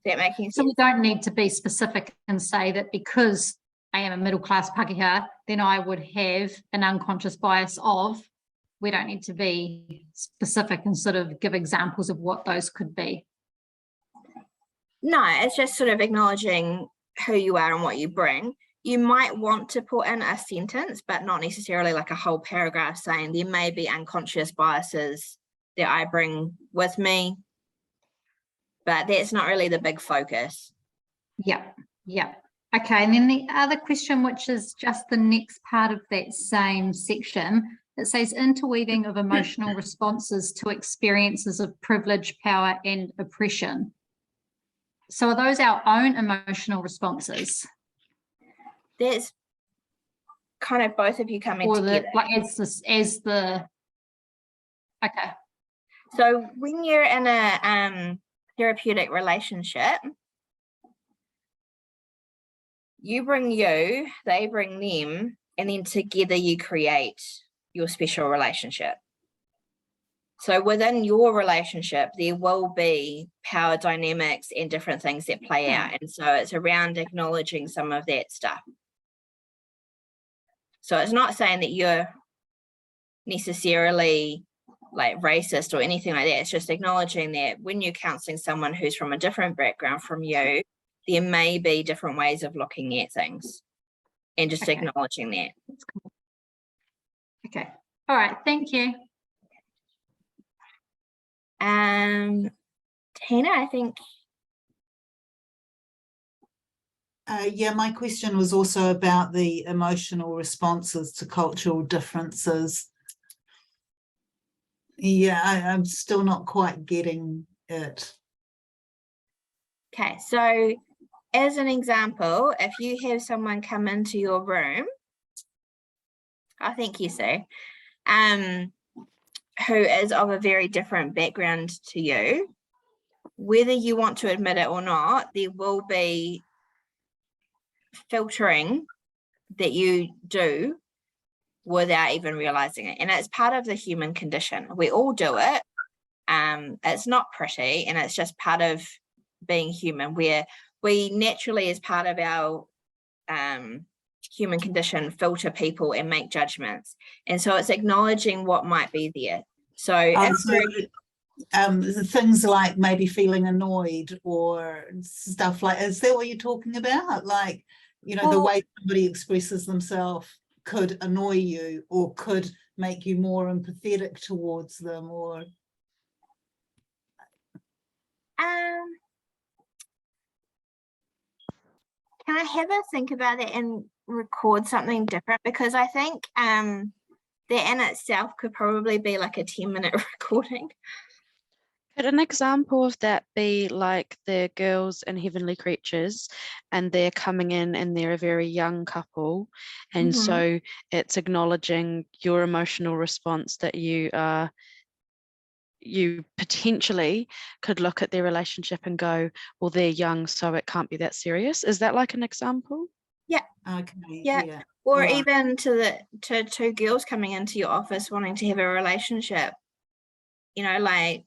that making sense? So we don't need to be specific and say that because I am a middle-class Pākehā, then I would have an unconscious bias of. We don't need to be specific and sort of give examples of what those could be. No, it's just sort of acknowledging who you are and what you bring. You might want to put in a sentence, but not necessarily like a whole paragraph saying there may be unconscious biases that I bring with me, but that's not really the big focus. Yeah. Okay, and then the other question, which is just the next part of that same section, it says interweaving of emotional responses to experiences of privilege, power, and oppression. So are those our own emotional responses? That's kind of both of you coming together. Okay. So when you're in a therapeutic relationship, you bring you, they bring them, and then together you create your special relationship. So within your relationship, there will be power dynamics and different things that play out. And so it's around acknowledging some of that stuff. So it's not saying that you're necessarily like racist or anything like that. It's just acknowledging that when you're counseling someone who's from a different background from you, there may be different ways of looking at things and just acknowledging that. That's cool. Okay. All right. Thank you. Tina, I think. Yeah, my question was also about the emotional responses to cultural differences. Yeah, I'm still not quite getting it. Okay, so as an example, if you have someone come into your room, I think you say, who is of a very different background to you, whether you want to admit it or not, there will be filtering that you do without even realizing it. And it's part of the human condition. We all do it. It's not pretty, and it's just part of being human, where we naturally, as part of our human condition, filter people and make judgments. And so it's acknowledging what might be there. So, things like maybe feeling annoyed or stuff like, is that what you're talking about? Like, you know, the way somebody expresses themselves could annoy you or could make you more empathetic towards them, or can I have a think about it and record something different? Because I think that in itself could probably be like a 10-minute recording. Could an example of that be like the girls in Heavenly Creatures, and they're coming in and they're a very young couple, and so it's acknowledging your emotional response that you are you potentially could look at their relationship and go, well, they're young, so it can't be that serious. Is that like an example? Okay, Yeah. yeah. Or Right. even to two girls coming into your office wanting to have a relationship, you know, like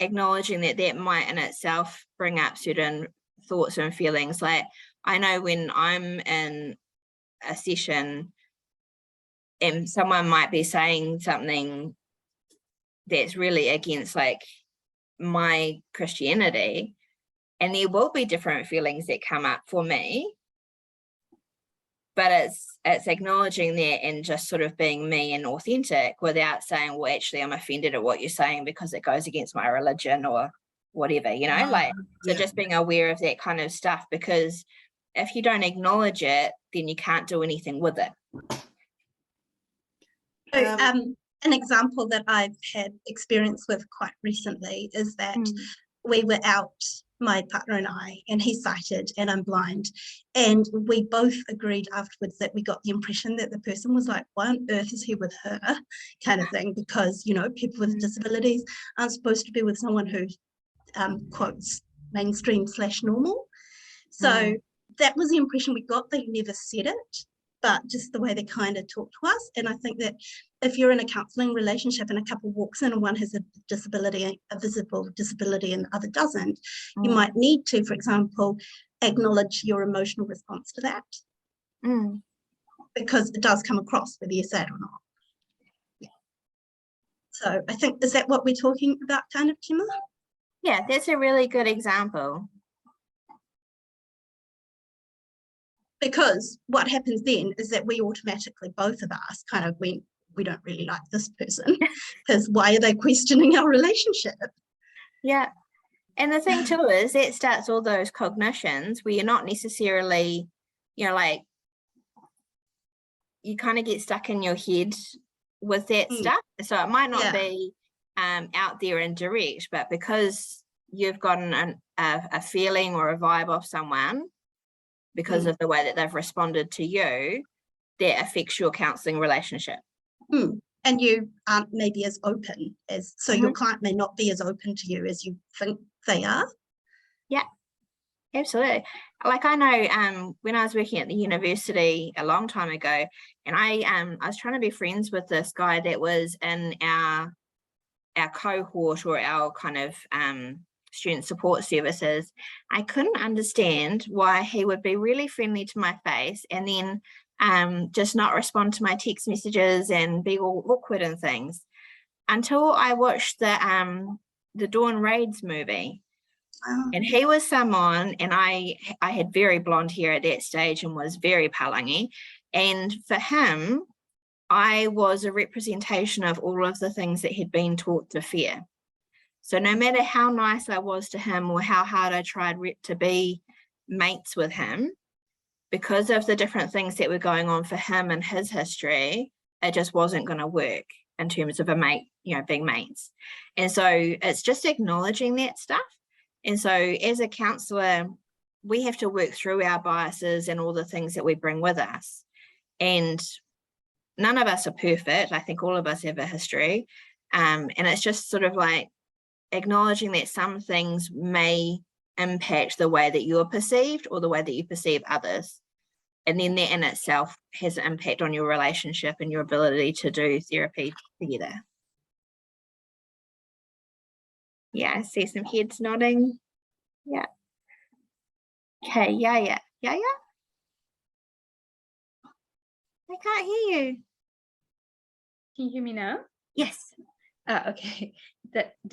acknowledging that might in itself bring up certain thoughts and feelings. Like I know when I'm in a session and someone might be saying something that's really against like my Christianity, and there will be different feelings that come up for me, but it's acknowledging that and just sort of being me and authentic without saying, well, actually I'm offended at what you're saying because it goes against my religion or whatever, you know, like, so Yeah. just being aware of that kind of stuff, because if you don't acknowledge it, then you can't do anything with it. So, Um, an example that I've had experience with quite recently is that we were out, my partner and I, and he's sighted and I'm blind. And we both agreed afterwards that we got the impression that the person was like, why on earth is he with her, kind of thing, because, you know, people with disabilities aren't supposed to be with someone who quotes mainstream / normal. So that was the impression we got. They never said it, but just the way they kind of talk to us. And I think that if you're in a counselling relationship and a couple walks in and one has a disability, a visible disability, and the other doesn't, you might need to, for example, acknowledge your emotional response to that. Because it does come across whether you say it or not. So I think, is that what we're talking about, kind of, Gemma? Yeah, that's a really good example. Because what happens then is that we automatically, both of us, kind of went, we don't really like this person, because why are they questioning our relationship? Yeah. And the thing too is that starts all those cognitions where you're not necessarily, you know, like you kind of get stuck in your head with that stuff. So it might not be out there and direct, but because you've gotten a feeling or a vibe off someone because of the way that they've responded to you, that affects your counselling relationship. And you aren't maybe as open as, so your client may not be as open to you as you think they are. Yeah, absolutely. Like I know when I was working at the university a long time ago, and I was trying to be friends with this guy that was in our cohort or our kind of student support services. I couldn't understand why he would be really friendly to my face and then just not respond to my text messages and be all awkward and things, until I watched the Dawn Raids movie. And he was someone, and I had very blonde hair at that stage and was very palangi, and for him I was a representation of all of the things that he'd been taught to fear. So no matter how nice I was to him or how hard I tried to be mates with him, because of the different things that were going on for him and his history, it just wasn't going to work in terms of a mate, you know, being mates. And so it's just acknowledging that stuff. And so as a counsellor, we have to work through our biases and all the things that we bring with us. And none of us are perfect. I think all of us have a history. And it's just sort of like acknowledging that some things may impact the way that you're perceived or the way that you perceive others. And then that in itself has an impact on your relationship and your ability to do therapy together. Yeah, I see some heads nodding. Yeah. Okay, yeah. I can't hear you. Can you hear me now? Yes. Okay.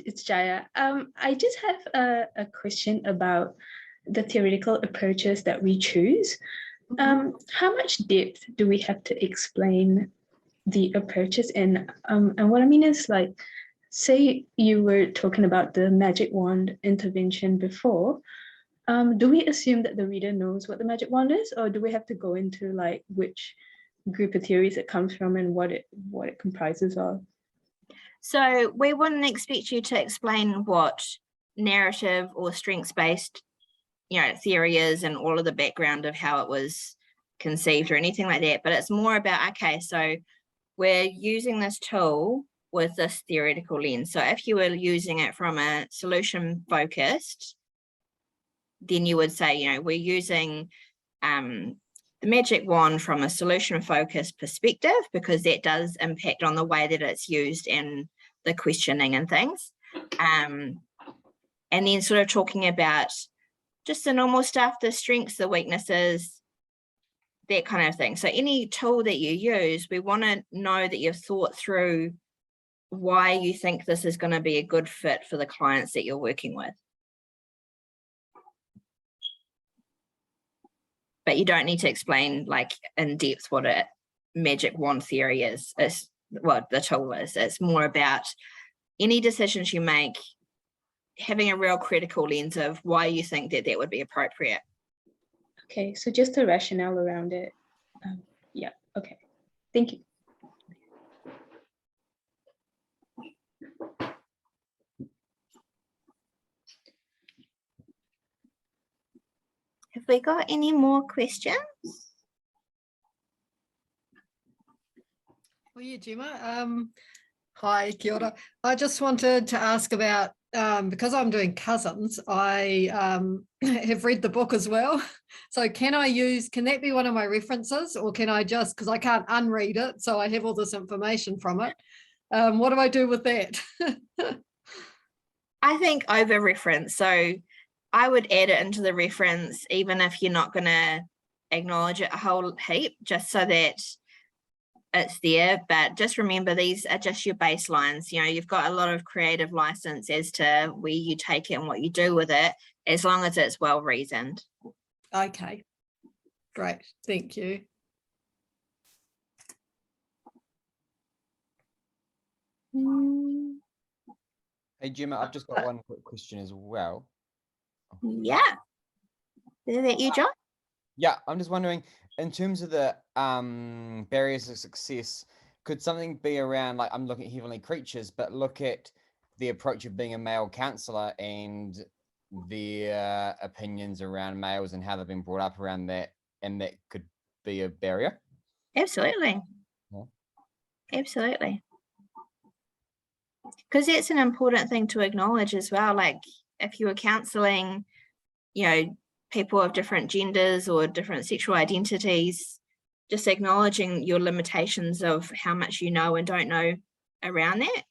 It's Jaya. I just have a question about the theoretical approaches that we choose. How much depth do we have to explain the approaches? And what I mean is, like, say you were talking about the magic wand intervention before. Do we assume that the reader knows what the magic wand is, or do we have to go into like which group of theories it comes from and what it comprises of? So we wouldn't expect you to explain what narrative or strengths-based, you know, theory is and all of the background of how it was conceived or anything like that. But it's more about, okay, so we're using this tool with this theoretical lens. So if you were using it from a solution focused, then you would say, you know, we're using the magic wand from a solution focused perspective, because that does impact on the way that it's used and the questioning and things. And then sort of talking about just the normal stuff, the strengths, the weaknesses, that kind of thing. So any tool that you use, we want to know that you've thought through why you think this is going to be a good fit for the clients that you're working with. But you don't need to explain like in depth what a magic wand theory is. It's what the tool is. It's more about any decisions you make, having a real critical lens of why you think that that would be appropriate. Okay, so just the rationale around it. Yeah, okay. Thank you. Have we got any more questions? Well, yeah, Gemma. Hi, kia ora. I just wanted to ask about, because I'm doing cousins, I have read the book as well. So can that be one of my references, or can I just, because I can't unread it, so I have all this information from it. What do I do with that? I think over reference. So I would add it into the reference, even if you're not going to acknowledge it a whole heap, just so that it's there. But just remember, these are just your baselines. You know, you've got a lot of creative license as to where you take it and what you do with it, as long as it's well reasoned. Okay, great, thank you. Hey Gemma, I've just got one quick question as well. Yeah. Is that you, John? Yeah, I'm just wondering, in terms of the barriers of success, could something be around, like I'm looking at Heavenly Creatures, but look at the approach of being a male counselor and their opinions around males and how they've been brought up around that, and that could be a barrier? Absolutely. Yeah. Absolutely. Because that's an important thing to acknowledge as well. Like if you were counseling, you know, people of different genders or different sexual identities, just acknowledging your limitations of how much you know and don't know around that.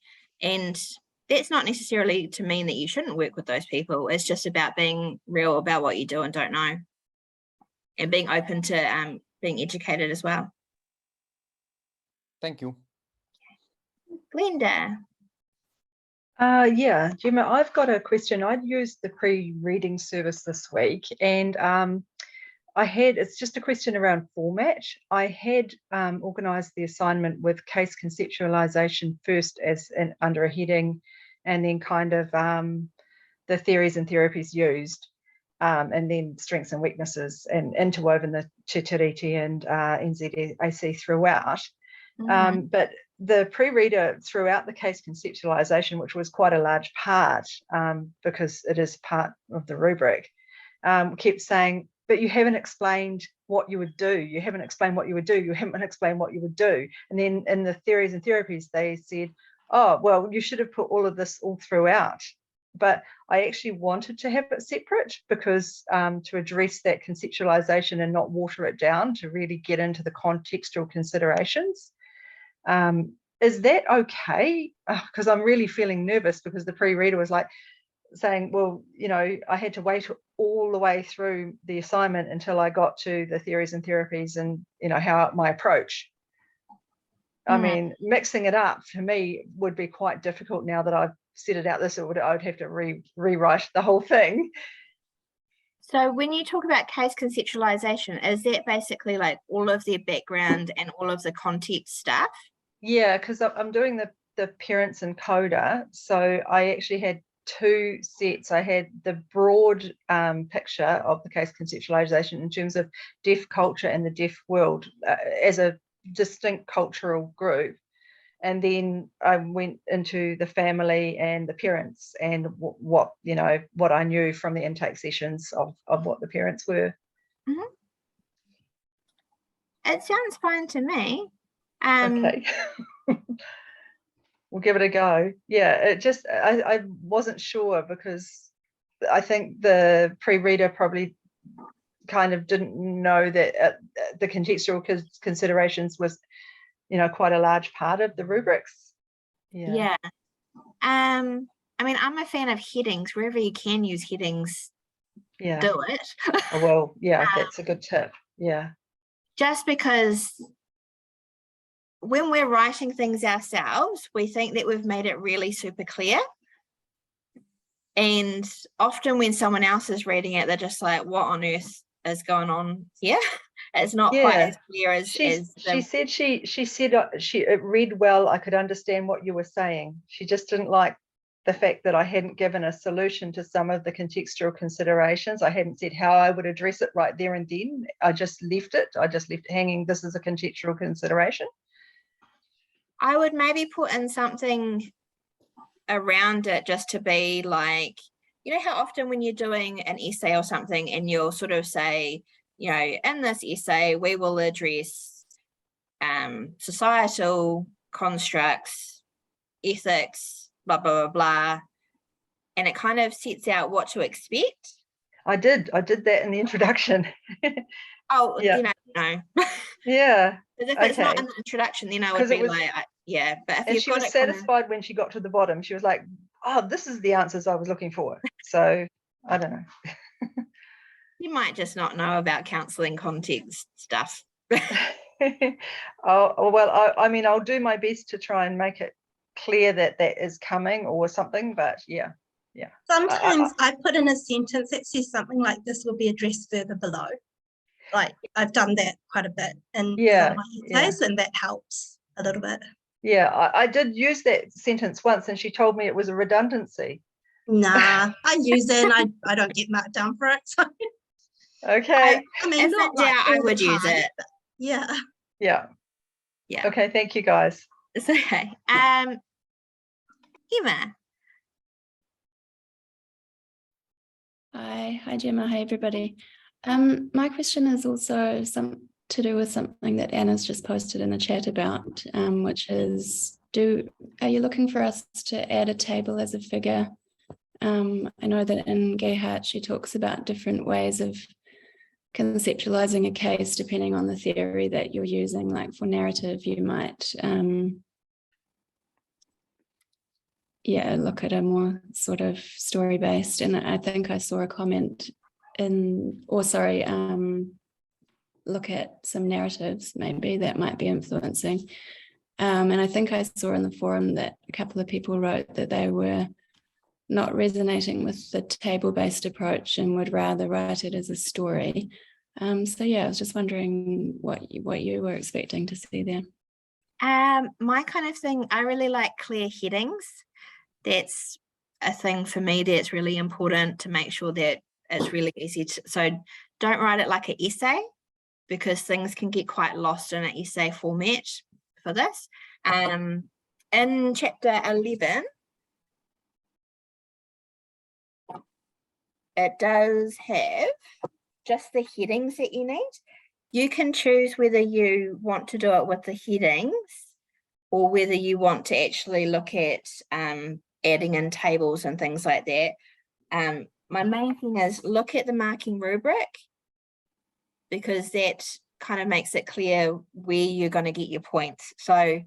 And that's not necessarily to mean that you shouldn't work with those people. It's just about being real about what you do and don't know, and being open to being educated as well. Thank you. Glenda. Yeah, Gemma, I've got a question. I'd used the pre-reading service this week, and it's just a question around format. I had organised the assignment with case conceptualisation first as under a heading, and then kind of the theories and therapies used, and then strengths and weaknesses, and interwoven the Te Tiriti and NZAC throughout. But the pre-reader throughout the case conceptualisation, which was quite a large part because it is part of the rubric, kept saying, but you haven't explained what you would do. You haven't explained what you would do. You haven't explained what you would do. And then in the theories and therapies, they said, oh, well, you should have put all of this all throughout. But I actually wanted to have it separate because to address that conceptualisation and not water it down, to really get into the contextual considerations. Is that okay? Because I'm really feeling nervous, because the pre-reader was like saying, well, you know, I had to wait all the way through the assignment until I got to the theories and therapies and, you know, how my approach. I mean, mixing it up for me would be quite difficult now that I've set it out this, I would have to rewrite the whole thing. So when you talk about case conceptualization, is that basically like all of their background and all of the context stuff? Yeah, because I'm doing the parents and coda. So I actually had two sets. I had the broad picture of the case conceptualization in terms of deaf culture and the deaf world as a distinct cultural group. And then I went into the family and the parents and what I knew from the intake sessions of what the parents were. Mm-hmm. It sounds fine to me. Okay. we'll give it a go. Yeah, it just, I wasn't sure because I think the pre-reader probably kind of didn't know that the contextual considerations was, you know, quite a large part of the rubrics. Yeah. I mean, I'm a fan of headings. Wherever you can use headings, Yeah. do it. Oh, well, yeah, that's a good tip. Yeah. Just because when we're writing things ourselves, we think that we've made it really super clear. And often when someone else is reading it, they're just like, what on earth is going on here? It's not quite as clear as she said it read well. I could understand what you were saying. She just didn't like the fact that I hadn't given a solution to some of the contextual considerations. I hadn't said how I would address it right there and then. I just left it hanging. This is a contextual consideration. I would maybe put in something around it just to be like, you know how often when you're doing an essay or something and you'll sort of say, you know, in this essay we will address societal constructs, ethics, blah blah blah blah, and it kind of sets out what to expect. I did that in the introduction. Oh, yeah. you know. Yeah. Because if it's not in the introduction, then I would be like, yeah. But if and you've she got was it kinda... satisfied when she got to the bottom. She was like, oh, this is the answers I was looking for. So I don't know. You might just not know about counselling context stuff. Oh, well, I mean, I'll do my best to try and make it clear that that is coming or something, but yeah. Sometimes I put in a sentence that says something like this will be addressed further below. Like I've done that quite a bit in some of my essays, and that helps a little bit. Yeah, I did use that sentence once and she told me it was a redundancy. Nah, I use it and I don't get marked down for it. So. Okay. I mean, if not in like doubt, I would use it. Yeah. Yeah. Yeah. Okay, thank you guys. It's okay. Emma. Hi Gemma, hi everybody. My question is also to do with something that Anna's just posted in the chat about, which is, are you looking for us to add a table as a figure? I know that in Gayhart she talks about different ways of conceptualizing a case depending on the theory that you're using. Like for narrative, you might look at a more sort of story-based, and I think I saw a comment look at some narratives maybe that might be influencing. And I think I saw in the forum that a couple of people wrote that they were not resonating with the table-based approach and would rather write it as a story. So yeah, I was just wondering what you were expecting to see there. My kind of thing, I really like clear headings. That's a thing for me that's really important to make sure that it's really easy to, so don't write it like an essay because things can get quite lost in an essay format for this. In chapter 11, it does have just the headings that you need. You can choose whether you want to do it with the headings or whether you want to actually look at adding in tables and things like that. My main thing is look at the marking rubric because that kind of makes it clear where you're going to get your points. So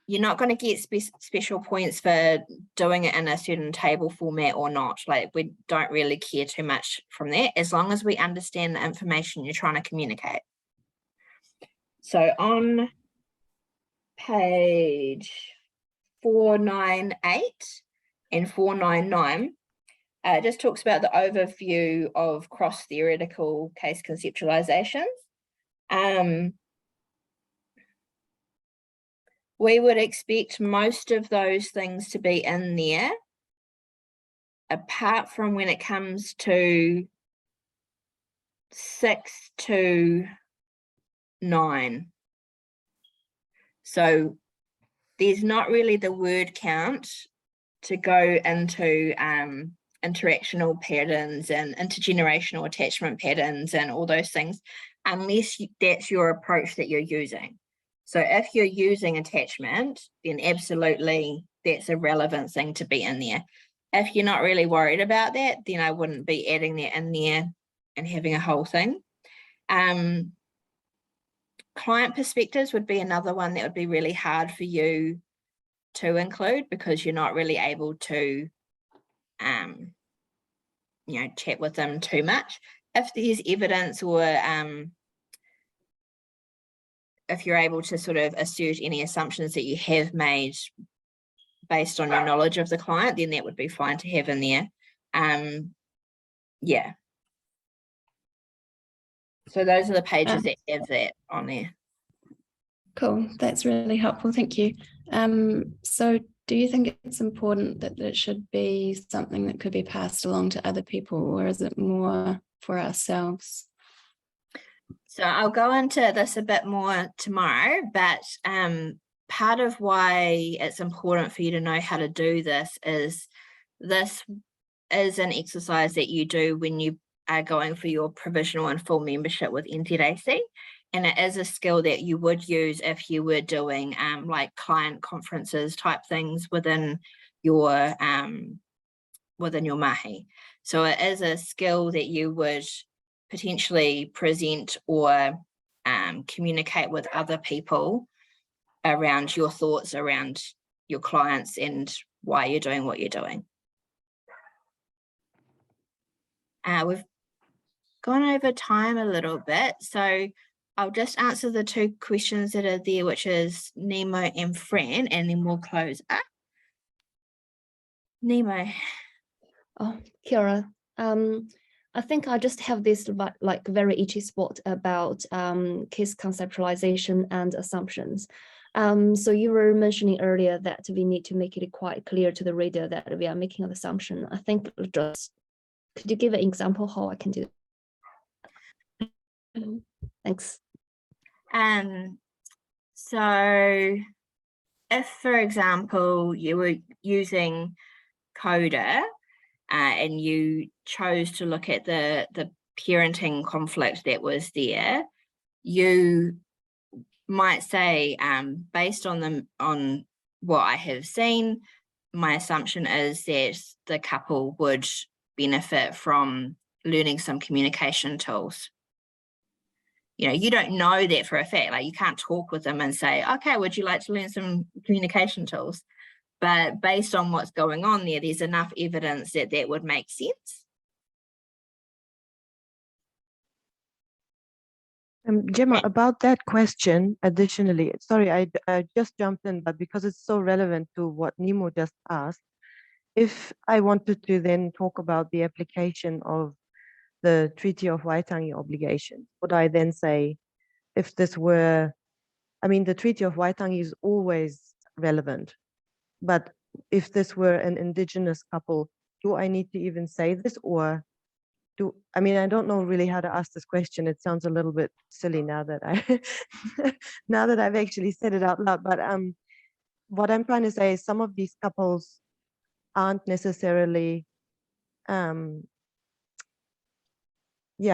you're not going to get special points for doing it in a certain table format or not. Like we don't really care too much from that as long as we understand the information you're trying to communicate. So on page 498 and 499, it just talks about the overview of cross-theoretical case conceptualizations. We would expect most of those things to be in there, apart from when it comes to 6 to 9. So there's not really the word count to go into interactional patterns and intergenerational attachment patterns and all those things, unless that's your approach that you're using. So if you're using attachment, then absolutely that's a relevant thing to be in there. If you're not really worried about that, then I wouldn't be adding that in there and having a whole thing. Client perspectives would be another one that would be really hard for you to include because you're not really able to, chat with them too much. If there's evidence or if you're able to sort of assert any assumptions that you have made based on your knowledge of the client, then that would be fine to have in there. Yeah. So those are the pages that have that on there. Cool, that's really helpful, thank you. So do you think it's important that it should be something that could be passed along to other people, or is it more for ourselves? So I'll go into this a bit more tomorrow, but part of why it's important for you to know how to do this is an exercise that you do when you are going for your provisional and full membership with NZAC. And it is a skill that you would use if you were doing like client conferences type things within your mahi. So it is a skill that you would potentially present or communicate with other people around your thoughts around your clients and why you're doing what you're doing. We've gone over time a little bit, so I'll just answer the two questions that are there, which is Nemo and Fran, and then we'll close up. Nemo. Oh, Kia ora. I think I just have this like very itchy spot about case conceptualization and assumptions. So you were mentioning earlier that we need to make it quite clear to the reader that we are making an assumption. I think just, could you give an example how I can do that? Thanks. So if, for example, you were using CODA and you chose to look at the parenting conflict that was there, you might say, based on what I have seen, my assumption is that the couple would benefit from learning some communication tools. You know, you don't know that for a fact, like you can't talk with them and say, okay, would you like to learn some communication tools? But based on what's going on there, there's enough evidence that that would make sense. Gemma, about that question, additionally, sorry, I just jumped in, but because it's so relevant to what Nemo just asked, if I wanted to then talk about the application of the Treaty of Waitangi obligations, would I then say, if this were, I mean, the Treaty of Waitangi is always relevant, but if this were an Indigenous couple, do I need to even say this, or I mean, I don't know really how to ask this question. It sounds a little bit silly now that now that I've actually said it out loud, but what I'm trying to say is some of these couples aren't necessarily, yeah,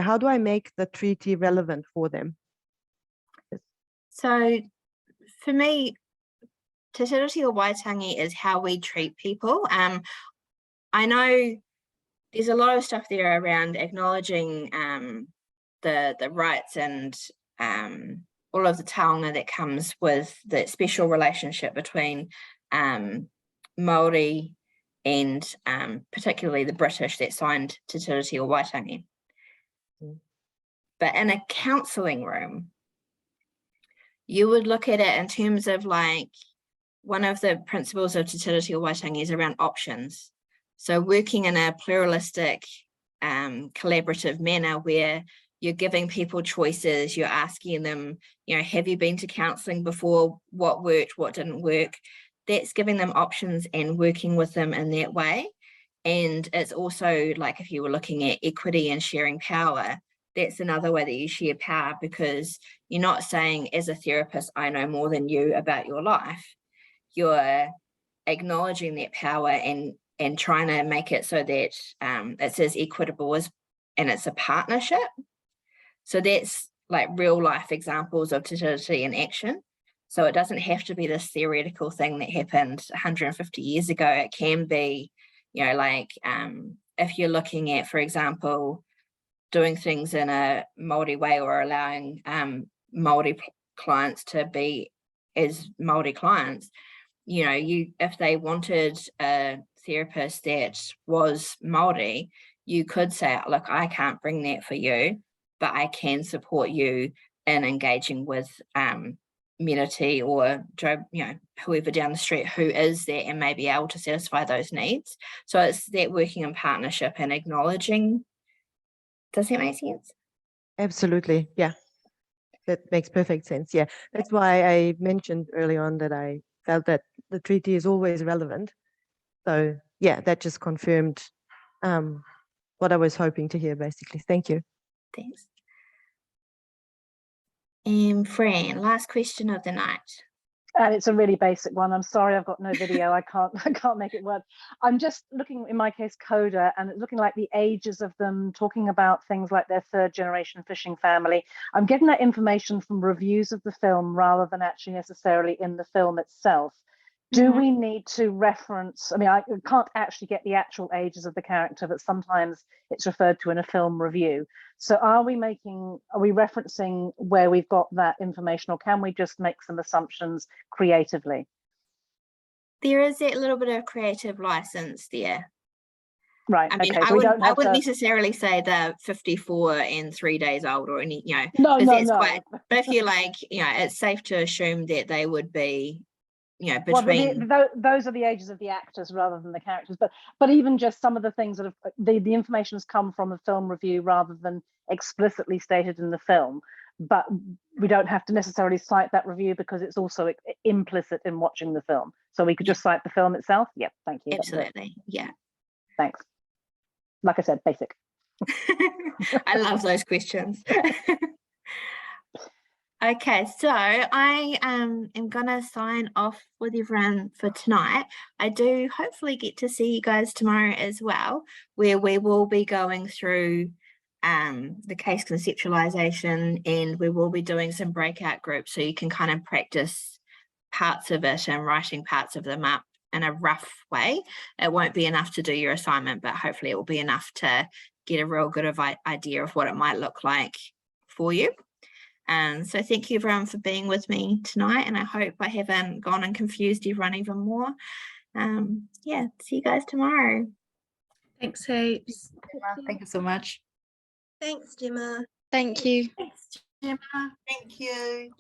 how do I make the treaty relevant for them? So for me, Te Tiriti o Waitangi is how we treat people. I know there's a lot of stuff there around acknowledging the rights and all of the taonga that comes with the special relationship between Māori and particularly the British that signed Te Tiriti o Waitangi. But in a counselling room, you would look at it in terms of like, one of the principles of Te Tiriti o Waitangi is around options. So working in a pluralistic, collaborative manner where you're giving people choices, you're asking them, you know, have you been to counselling before? What worked, what didn't work? That's giving them options and working with them in that way. And it's also like if you were looking at equity and sharing power, that's another way that you share power, because you're not saying as a therapist, I know more than you about your life. You're acknowledging that power and trying to make it so that it's as equitable as, and it's a partnership. So that's like real life examples of Te Tiriti in action. So it doesn't have to be this theoretical thing that happened 150 years ago. It can be, you know, like if you're looking at, for example, doing things in a Māori way or allowing Māori clients to be as Māori clients, you know, if they wanted a therapist that was Māori, you could say, look, I can't bring that for you, but I can support you in engaging with Menity or you know, whoever down the street who is there and may be able to satisfy those needs. So it's that working in partnership and acknowledging. Does that make sense? Absolutely. Yeah. That makes perfect sense. Yeah. That's why I mentioned early on that I felt that the treaty is always relevant. So yeah, that just confirmed what I was hoping to hear, basically. Thank you. Thanks. And Fran, last question of the night. And it's a really basic one. I'm sorry, I've got no video. I can't make it work. I'm just looking, in my case, Coda, and it's looking like the ages of them, talking about things like their 3rd generation fishing family. I'm getting that information from reviews of the film rather than actually necessarily in the film itself. Do we need to reference, I mean, I can't actually get the actual ages of the character, but sometimes it's referred to in a film review. So are we referencing where we've got that information, or can we just make some assumptions creatively? There is that little bit of creative license there. Right. I mean, okay. I wouldn't necessarily say they're 54 and 3 days old or any, you know, No. Quite, but if you're like, you know, it's safe to assume that they would be, you know, between. Well, those are the ages of the actors rather than the characters, but even just some of the things that have the information has come from a film review rather than explicitly stated in the film, but we don't have to necessarily cite that review because it's also implicit in watching the film, so we could just cite the film itself. Yep. Thank you. Absolutely. Yeah. Thanks. Like I said, basic. I love those questions. Okay, so I am gonna sign off with everyone for tonight. I do hopefully get to see you guys tomorrow as well, where we will be going through the case conceptualization, and we will be doing some breakout groups so you can kind of practice parts of it and writing parts of them up in a rough way. It won't be enough to do your assignment, but hopefully it will be enough to get a real good idea of what it might look like for you. So thank you everyone for being with me tonight, and I hope I haven't gone and confused everyone even more. Yeah, see you guys tomorrow. Thanks heaps. Thank you so much. Thanks, Gemma. Thank you. Thanks, Gemma. Thank you.